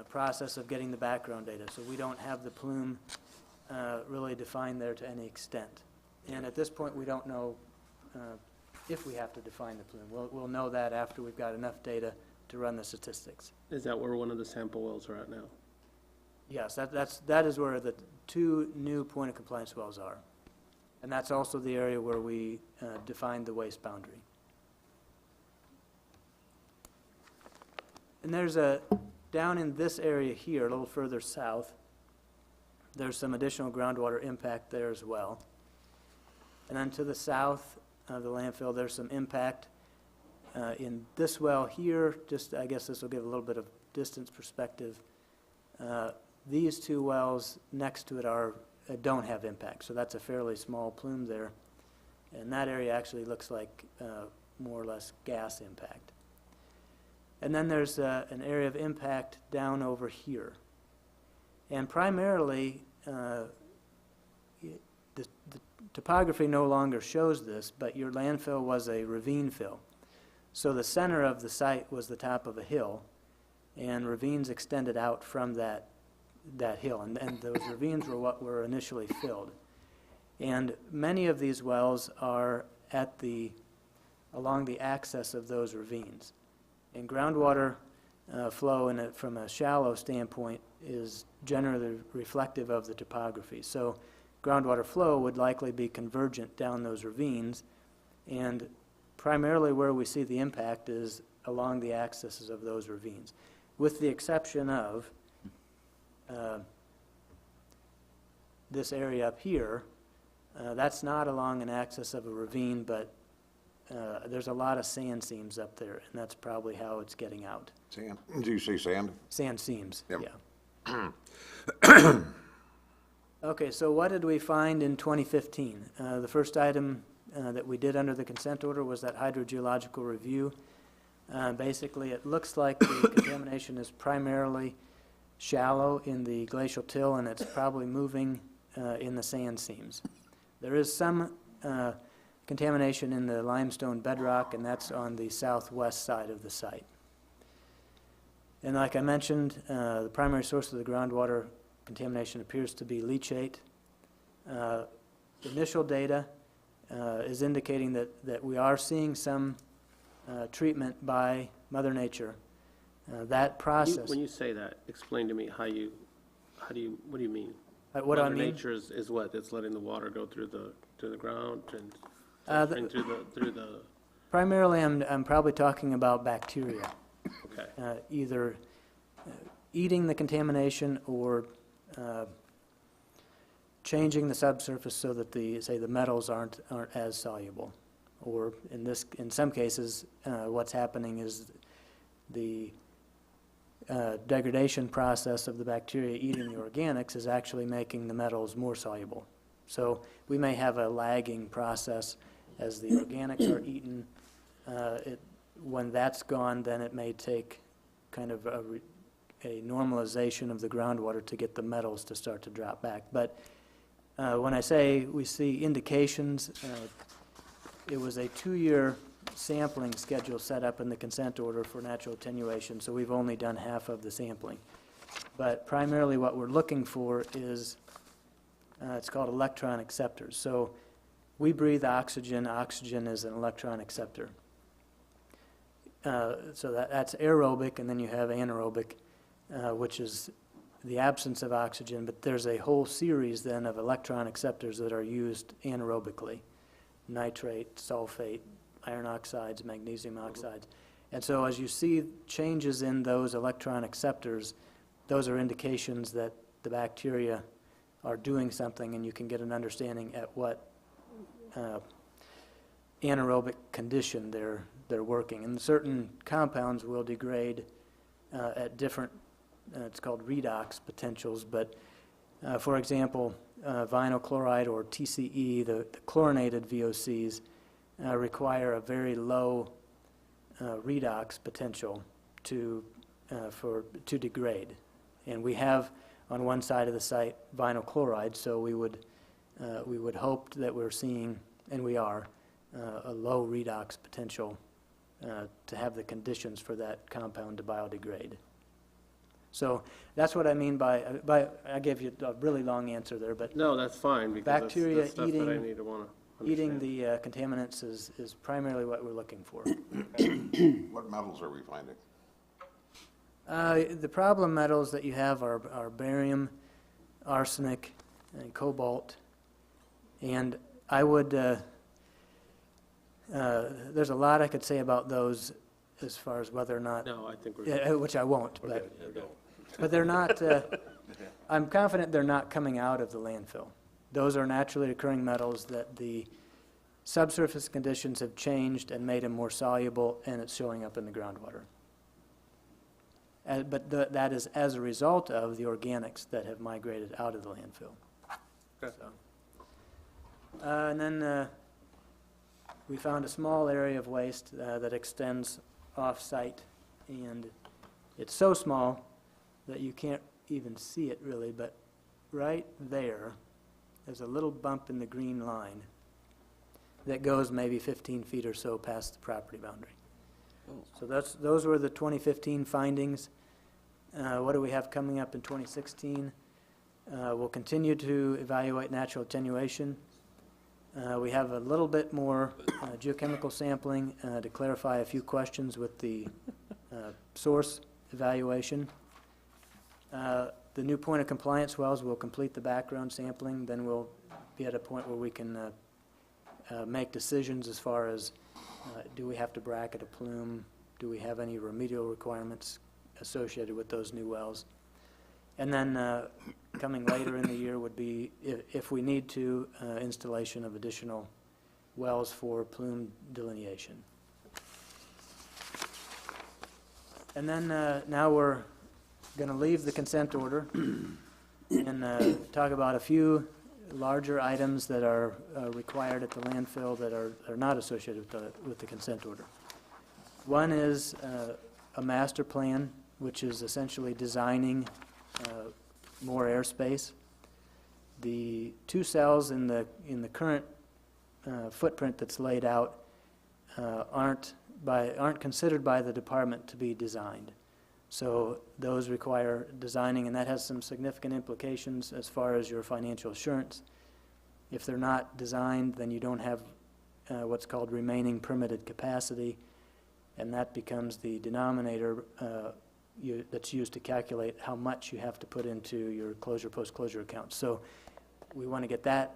process of getting the background data. So we don't have the plume really defined there to any extent. And at this point, we don't know if we have to define the plume. We'll know that after we've got enough data to run the statistics. Is that where one of the sample wells are at now? Yes, that is where the two new point of compliance wells are. And that's also the area where we defined the waste boundary. And there's down in this area here, a little further south, there's some additional groundwater impact there as well. And then to the south of the landfill, there's some impact in this well here. Just, I guess this will give a little bit of distance perspective. These two wells next to it don't have impact, so that's a fairly small plume there. And that area actually looks like more or less gas impact. And then there's an area of impact down over here. And primarily, the topography no longer shows this, but your landfill was a ravine fill. So the center of the site was the top of a hill, and ravines extended out from that hill, and those ravines were what were initially filled. And many of these wells are along the axis of those ravines. And groundwater flow from a shallow standpoint is generally reflective of the topography. So groundwater flow would likely be convergent down those ravines, and primarily where we see the impact is along the axes of those ravines, with the exception of this area up here. That's not along an axis of a ravine, but there's a lot of sand seams up there, and that's probably how it's getting out. Sand? Do you say sand? Sand seams, Yep. yeah. Okay, so what did we find in 2015? The first item that we did under the consent order was that hydrogeological review. Basically, it looks like the contamination is primarily shallow in the glacial till, and it's probably moving in the sand seams. There is some contamination in the limestone bedrock, and that's on the southwest side of the site. And like I mentioned, the primary source of the groundwater contamination appears to be leachate. Initial data is indicating that we are seeing some treatment by Mother Nature. That process. When you say that, explain to me what do you mean? What I mean? Mother Nature is what? It's letting the water go through the ground and through the. Primarily, I'm probably talking about bacteria. Okay. Either eating the contamination or changing the subsurface so that the metals aren't as soluble. Or in some cases, what's happening is the degradation process of the bacteria eating the organics is actually making the metals more soluble. So we may have a lagging process as the organics are eaten. When that's gone, then it may take kind of a normalization of the groundwater to get the metals to start to drop back. But when I say we see indications, it was a 2-year sampling schedule set up in the consent order for natural attenuation, so we've only done half of the sampling. But primarily what we're looking for is, it's called electron acceptors. So we breathe oxygen. Oxygen is an electron acceptor. So that's aerobic, and then you have anaerobic, which is the absence of oxygen, but there's a whole series then of electron acceptors that are used anaerobically: nitrate, sulfate, iron oxides, magnesium oxides. And so as you see changes in those electron acceptors, those are indications that the bacteria are doing something, and you can get an understanding at what anaerobic condition they're working. And certain compounds will degrade at different, it's called redox potentials, but for example, vinyl chloride or TCE, the chlorinated VOCs, require a very low redox potential to degrade. And we have on one side of the site vinyl chloride, so we would hope that we're seeing, and we are, a low redox potential to have the conditions for that compound to biodegrade. So that's what I mean by I gave you a really long answer there, but No, that's fine, because bacteria that's stuff that I need to want to eating understand. the contaminants is primarily what we're looking for. What metals are we finding? The problem metals that you have are barium, arsenic, and cobalt. And I would, there's a lot I could say about those as far as whether or not, No, I think we're. which I won't, but they're not, I'm confident they're not coming out of the landfill. Those are naturally occurring metals that the subsurface conditions have changed and made them more soluble, and it's showing up in the groundwater. But that is as a result of the organics that have migrated out of the landfill. Okay. So. And then we found a small area of waste that extends off-site, and it's so small that you can't even see it really, but right there is a little bump in the green line that goes maybe 15 feet or so past the property boundary. So those were the 2015 findings. What do we have coming up in 2016? We'll continue to evaluate natural attenuation. We have a little bit more geochemical sampling to clarify a few questions with the source evaluation. The new point of compliance wells will complete the background sampling, then we'll be at a point where we can make decisions as far as do we have to bracket a plume, do we have any remedial requirements associated with those new wells. And then coming later in the year would be, if we need to, installation of additional wells for plume delineation. And then now we're going to leave the consent order and talk about a few larger items that are required at the landfill that are not associated with the consent order. One is a master plan, which is essentially designing more airspace. The two cells in the current footprint that's laid out aren't considered by the department to be designed. So those require designing, and that has some significant implications as far as your financial assurance. If they're not designed, then you don't have what's called remaining permitted capacity, and that becomes the denominator that's used to calculate how much you have to put into your closure, post-closure account. So we want to get that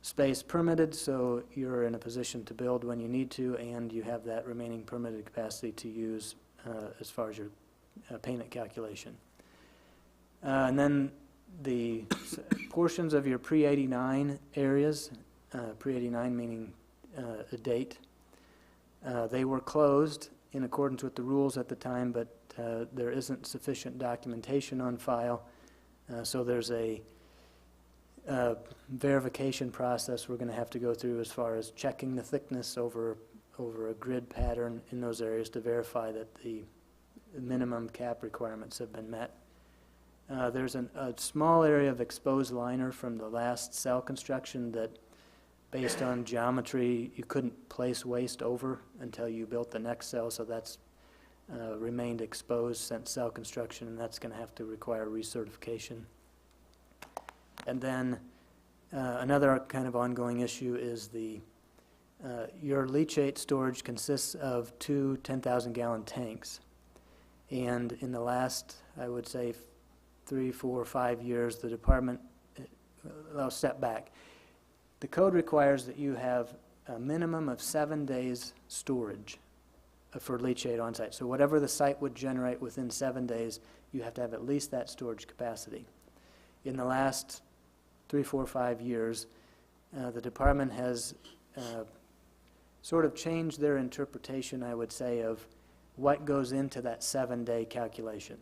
space permitted so you're in a position to build when you need to, and you have that remaining permitted capacity to use as far as your payment calculation. And then the portions of your pre-89 areas, pre-89 meaning a date, they were closed in accordance with the rules at the time, but there isn't sufficient documentation on file. So there's a verification process we're going to have to go through as far as checking the thickness over a grid pattern in those areas to verify that the minimum cap requirements have been met. There's a small area of exposed liner from the last cell construction that, based on geometry, you couldn't place waste over until you built the next cell, so that's remained exposed since cell construction, and that's going to have to require recertification. And then another kind of ongoing issue is your leachate storage consists of two 10,000-gallon tanks. And in the last, I would say, 3, 4, 5 years, the department, I'll step back. The code requires that you have a minimum of 7 days storage for leachate on site. So whatever the site would generate within 7 days, you have to have at least that storage capacity. In the last 3, 4, 5 years, the department has sort of changed their interpretation, I would say, of what goes into that 7-day calculation.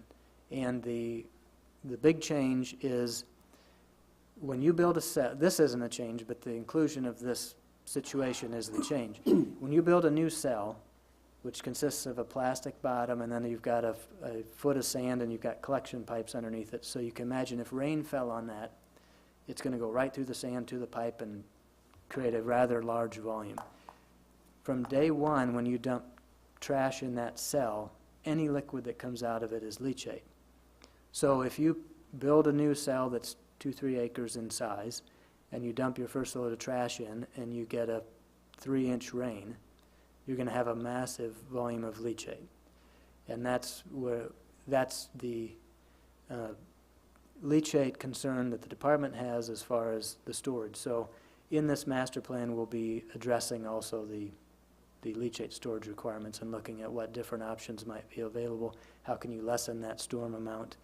And the big change is when you build a cell, this isn't a change, but the inclusion of this situation is the change. When you build a new cell, which consists of a plastic bottom, and then you've got a foot of sand, and you've got collection pipes underneath it. So you can imagine if rain fell on that, it's going to go right through the sand to the pipe and create a rather large volume. From day one, when you dump trash in that cell, any liquid that comes out of it is leachate. So if you build a new cell that's 2-3 acres in size, and you dump your first load of trash in, and you get a 3-inch rain, you're going to have a massive volume of leachate. And that's the leachate concern that the department has as far as the storage. So in this master plan, we'll be addressing also the leachate storage requirements and looking at what different options might be available. How can you lessen that storm amount?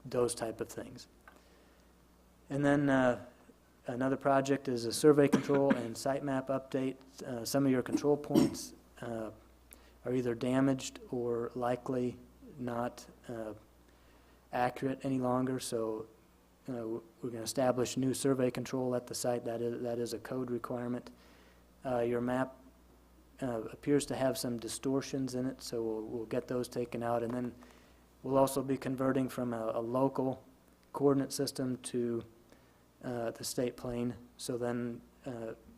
Those type of things. And then another project is a survey control and site map update. Some of your control points are either damaged or likely not accurate any longer, so we're going to establish new survey control at the site. That is a code requirement. Your map appears to have some distortions in it, so we'll get those taken out, and then we'll also be converting from a local coordinate system to the state plane, so then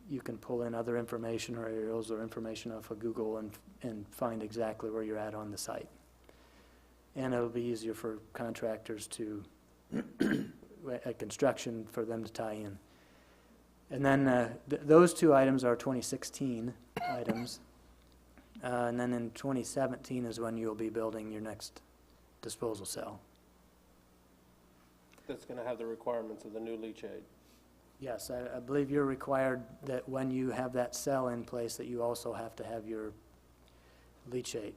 you can pull in other information or aerials or information off of Google and find exactly where you're at on the site. And it'll be easier for contractors to, at construction, for them to tie in. And then those two items are 2016 items. And then in 2017 is when you'll be building your next disposal cell. That's going to have the requirements of the new leachate. Yes, I believe you're required that when you have that cell in place that you also have to have your leachate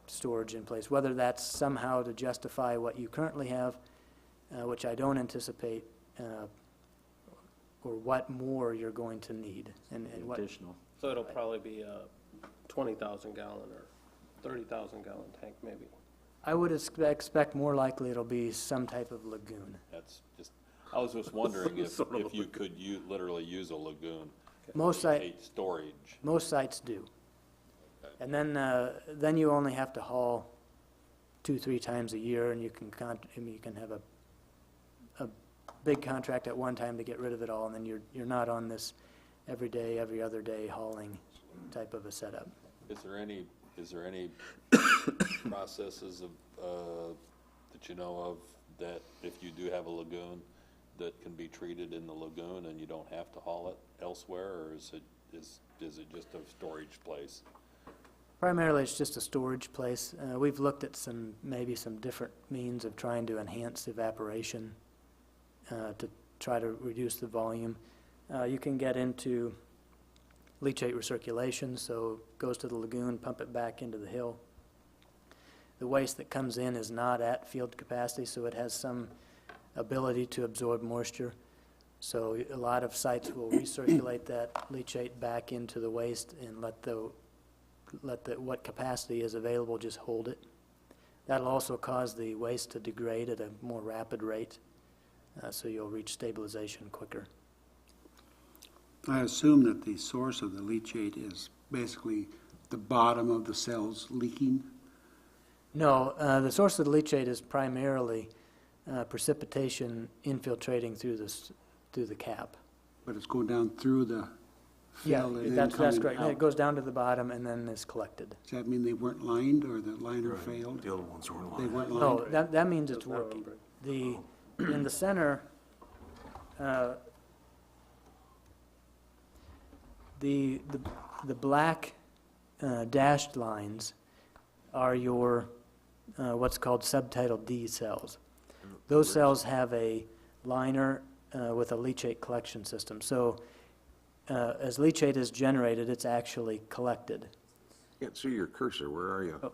storage in place, whether that's somehow to justify what you currently have, which I don't anticipate, or what more you're going to need. And what Additional. So it'll probably be a 20,000 gallon or 30,000 gallon tank maybe. I would expect more likely it'll be some type of lagoon. That's just, I was just wondering if you could literally use a lagoon. Most storage. Most sites do. And then you only have to haul 2-3 times a year, and you can have a big contract at one time to get rid of it all, and then you're not on this every day, every other day hauling type of a setup. Is there any processes of that you know of that if you do have a lagoon that can be treated in the lagoon and you don't have to haul it elsewhere, or is it just a storage place? Primarily, it's just a storage place. We've looked at maybe some different means of trying to enhance evaporation to try to reduce the volume. You can get into leachate recirculation, so it goes to the lagoon, pump it back into the hill. The waste that comes in is not at field capacity, so it has some ability to absorb moisture. So a lot of sites will recirculate that leachate back into the waste and let what capacity is available just hold it. That'll also cause the waste to degrade at a more rapid rate, so you'll reach stabilization quicker. I assume that the source of the leachate is basically the bottom of the cells leaking? No, the source of the leachate is primarily precipitation infiltrating through the cap. But it's going down through the Yeah, fill and then that's coming correct. out. It goes down to the bottom and then is collected. Does that mean they weren't lined or the liner failed? The other ones weren't They lined. weren't No, lined? that means it's working. In the center, the black dashed lines are your what's called subtitle D cells. Those cells have a liner with a leachate collection system. So as leachate is generated, it's actually collected. Can't see your cursor, where are you? Oh.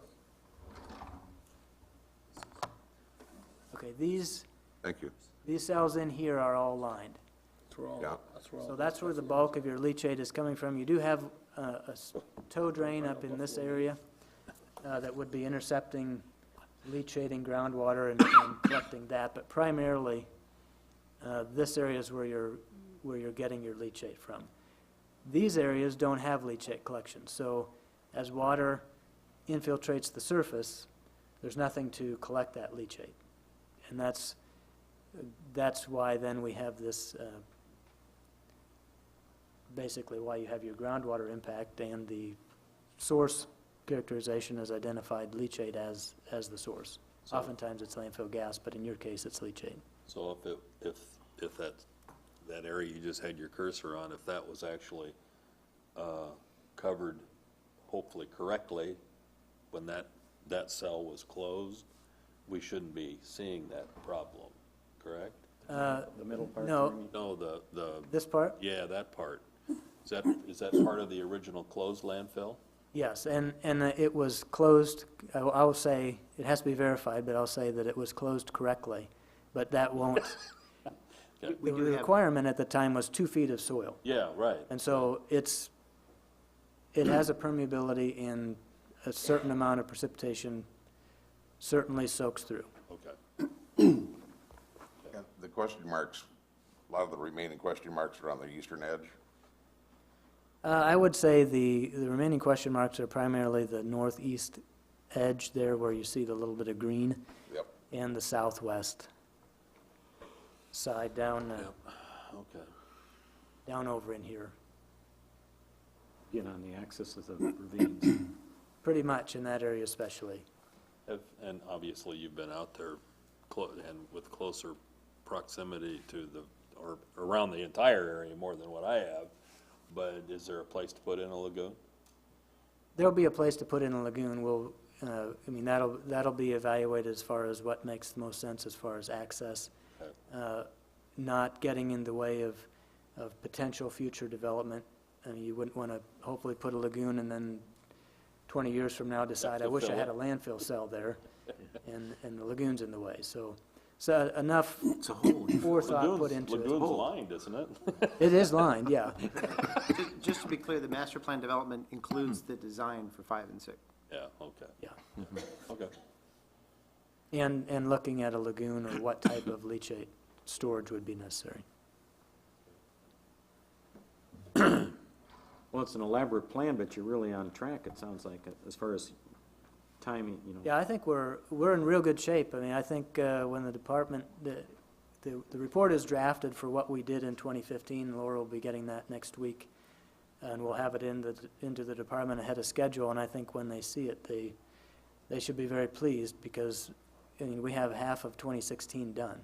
Okay, these Thank you. cells in here are all lined. Yeah. So that's where the bulk of your leachate is coming from. You do have a tow drain up in this area that would be intercepting leachate in groundwater and collecting that, but primarily this area is where you're getting your leachate from. These areas don't have leachate collection, so as water infiltrates the surface, there's nothing to collect that leachate. And that's why then we have this, basically why you have your groundwater impact and the source characterization has identified leachate as the source. So- Oftentimes it's landfill gas, but in your case it's leachate. So if that area you just had your cursor on, if that was actually covered hopefully correctly, when that cell was closed, we shouldn't be seeing that problem, correct? The middle part? No, No, the, this part? yeah, that part. Is that part of the original closed landfill? Yes, and it was closed, I will say, it has to be verified, but I'll say that it was closed correctly. But that won't, the requirement at the time was 2 feet of soil. Yeah, right. And so it has a permeability and a certain amount of precipitation certainly soaks through. Okay. And the question marks, a lot of the remaining question marks are on the eastern edge. I would say the remaining question marks are primarily the northeast edge there where you see the little bit of green. Yep. And the southwest side down, Okay. down over in here. Get on the axis of the ravines. Pretty much in that area especially. And obviously you've been out there and with closer proximity to or around the entire area more than what I have, but is there a place to put in a lagoon? There'll be a place to put in a lagoon. We'll, I mean, that'll be evaluated as far as what makes the most sense as far as access, not getting in the way of potential future development. I mean, you wouldn't want to hopefully put a lagoon and then 20 years from now decide, I wish I had a landfill cell there, and the lagoon's in the way. So enough forethought put into it. Lagoon's lined, isn't it? It is lined, yeah. Just to be clear, the master plan development includes the design for 5 and 6. Yeah, okay. Yeah. Okay. And looking at a lagoon or what type of leachate storage would be necessary. Well, it's an elaborate plan, but you're really on track, it sounds like, as far as timing, you know. Yeah, I think we're in real good shape. I mean, I think when the department, the report is drafted for what we did in 2015, Laura will be getting that next week, and we'll have it into the department ahead of schedule, and I think when they see it, they should be very pleased because, I mean, we have half of 2016 done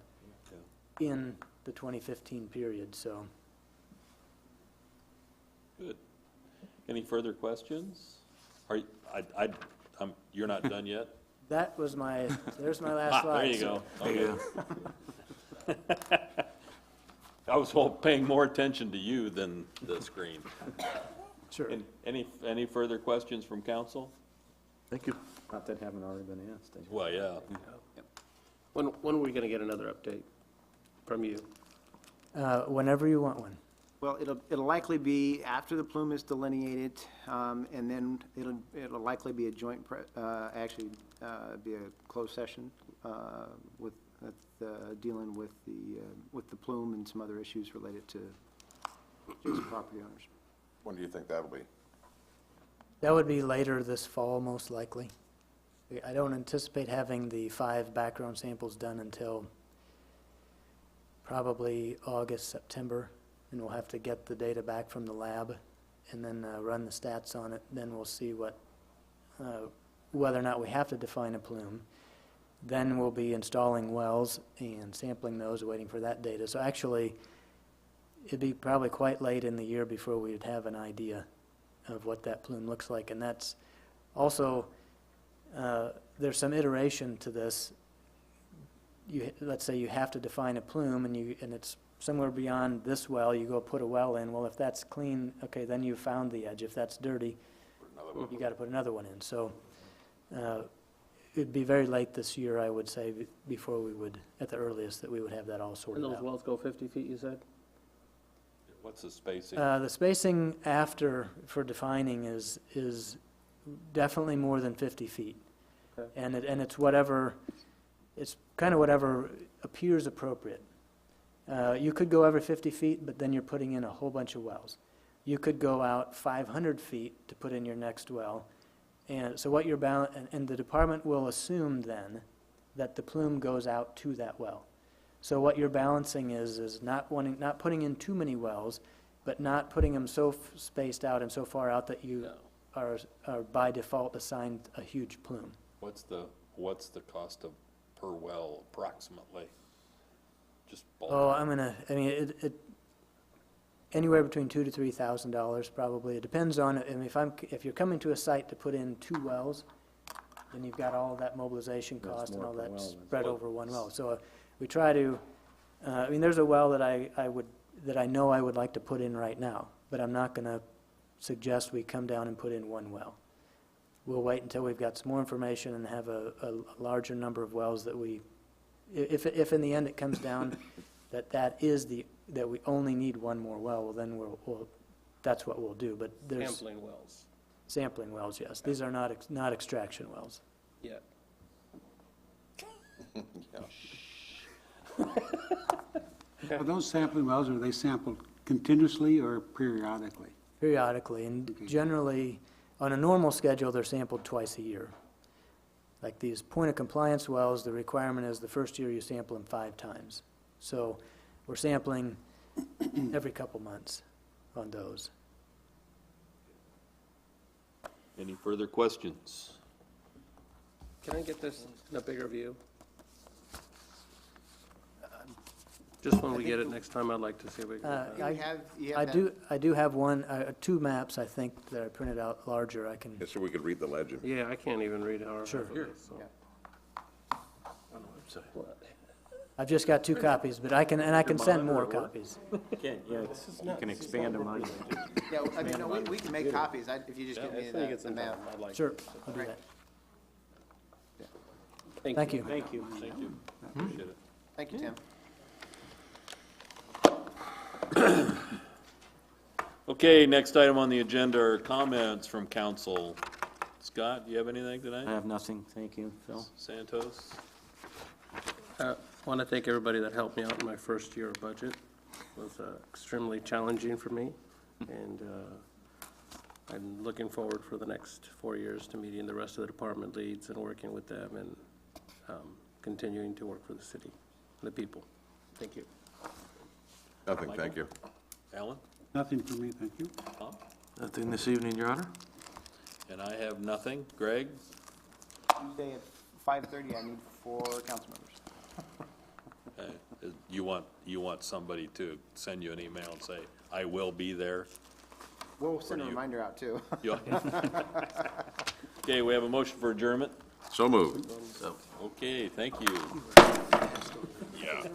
in the 2015 period, so. Good. Any further questions? You're not done yet? That was there's my last slide. There you go. Okay. I was paying more attention to you than the screen. Sure. Any further questions from council? Thank you. Not that haven't already been asked. Well, yeah. When are we gonna get another update from you? Whenever you want one. Well, it'll likely be after the plume is delineated, and then it'll likely be a joint, be a closed session with dealing with the plume and some other issues related to adjacent property owners. When do you think that'll be? That would be later this fall, most likely. I don't anticipate having the 5 background samples done until probably August, September. And we'll have to get the data back from the lab and then run the stats on it. Then we'll see whether or not we have to define a plume. Then we'll be installing wells and sampling those, waiting for that data. So actually, it'd be probably quite late in the year before we'd have an idea of what that plume looks like. And that's also, there's some iteration to this. Let's say you have to define a plume and it's somewhere beyond this well, you go put a well in. Well, if that's clean, okay, then you've found the edge. If that's dirty, you got to put another one in. So it'd be very late this year, I would say, before we would, at the earliest, that we would have that all And sorted those out. wells go 50 feet, you said? What's the spacing? The spacing after, for defining, is definitely more than 50 feet. Okay. And it's whatever, it's kind of whatever appears appropriate. You could go every 50 feet, but then you're putting in a whole bunch of wells. You could go out 500 feet to put in your next well. And so what you're and the department will assume then that the plume goes out to that well. So what you're balancing is not putting in too many wells, but not putting them so spaced out and so far out that you are by default assigned a huge plume. What's the cost of per well approximately? Just ballpark. Anywhere between $2,000 to $3,000 probably. It depends on, if you're coming to a site to put in 2 wells, then you've got all of that mobilization cost and more all per that well, spread over one well. So we try to, there's a well that I know I would like to put in right now, but I'm not going to suggest we come down and put in 1 well. We'll wait until we've got some more information and have a larger number of wells that if in the end it comes down that we only need 1 more well, well then that's what we'll do. But there's Sampling wells. sampling wells, yes. These are not extraction wells. Yeah. Are those sampling wells, are they sampled continuously or periodically? Periodically, and generally, on a normal schedule, they're sampled twice a year. Like these point of compliance wells, the requirement is the first year you sample them 5 times. So we're sampling every couple months on those. Any further questions? Can I get this in a bigger view? Just when we get it next time, I'd like to see if we can. I do have 2 maps, I think, that I printed out larger. I can. Just so we could read the legend. Yeah, I can't even read however. Sure. it is, so. I've just got 2 copies, but I can send more copies. You can expand them on. Yeah, no, we can make copies, if you just give me the map. Sure, I'll do that. Thank you. Thank you. Thank you. Appreciate it. Thank you, Tim. Okay, next item on the agenda are comments from council. Scott, do you have anything I tonight? have nothing, thank you, Phil. Santos? I want to thank everybody that helped me out in my first year of budget. It was extremely challenging for me, and I'm looking forward for the next 4 years to meeting the rest of the department leads and working with them and continuing to work for the city and the people. Thank you. Nothing, thank you. Alan? Nothing for me, thank you. Tom? Nothing this evening, Your Honor? And I have nothing. Greg? Tuesday at 5:30, I need 4 council members. You want somebody to send you an email and say, I will be there? We'll send a you? reminder out, too. Okay, we have a motion for adjournment. So moved. Okay, thank you. Yeah.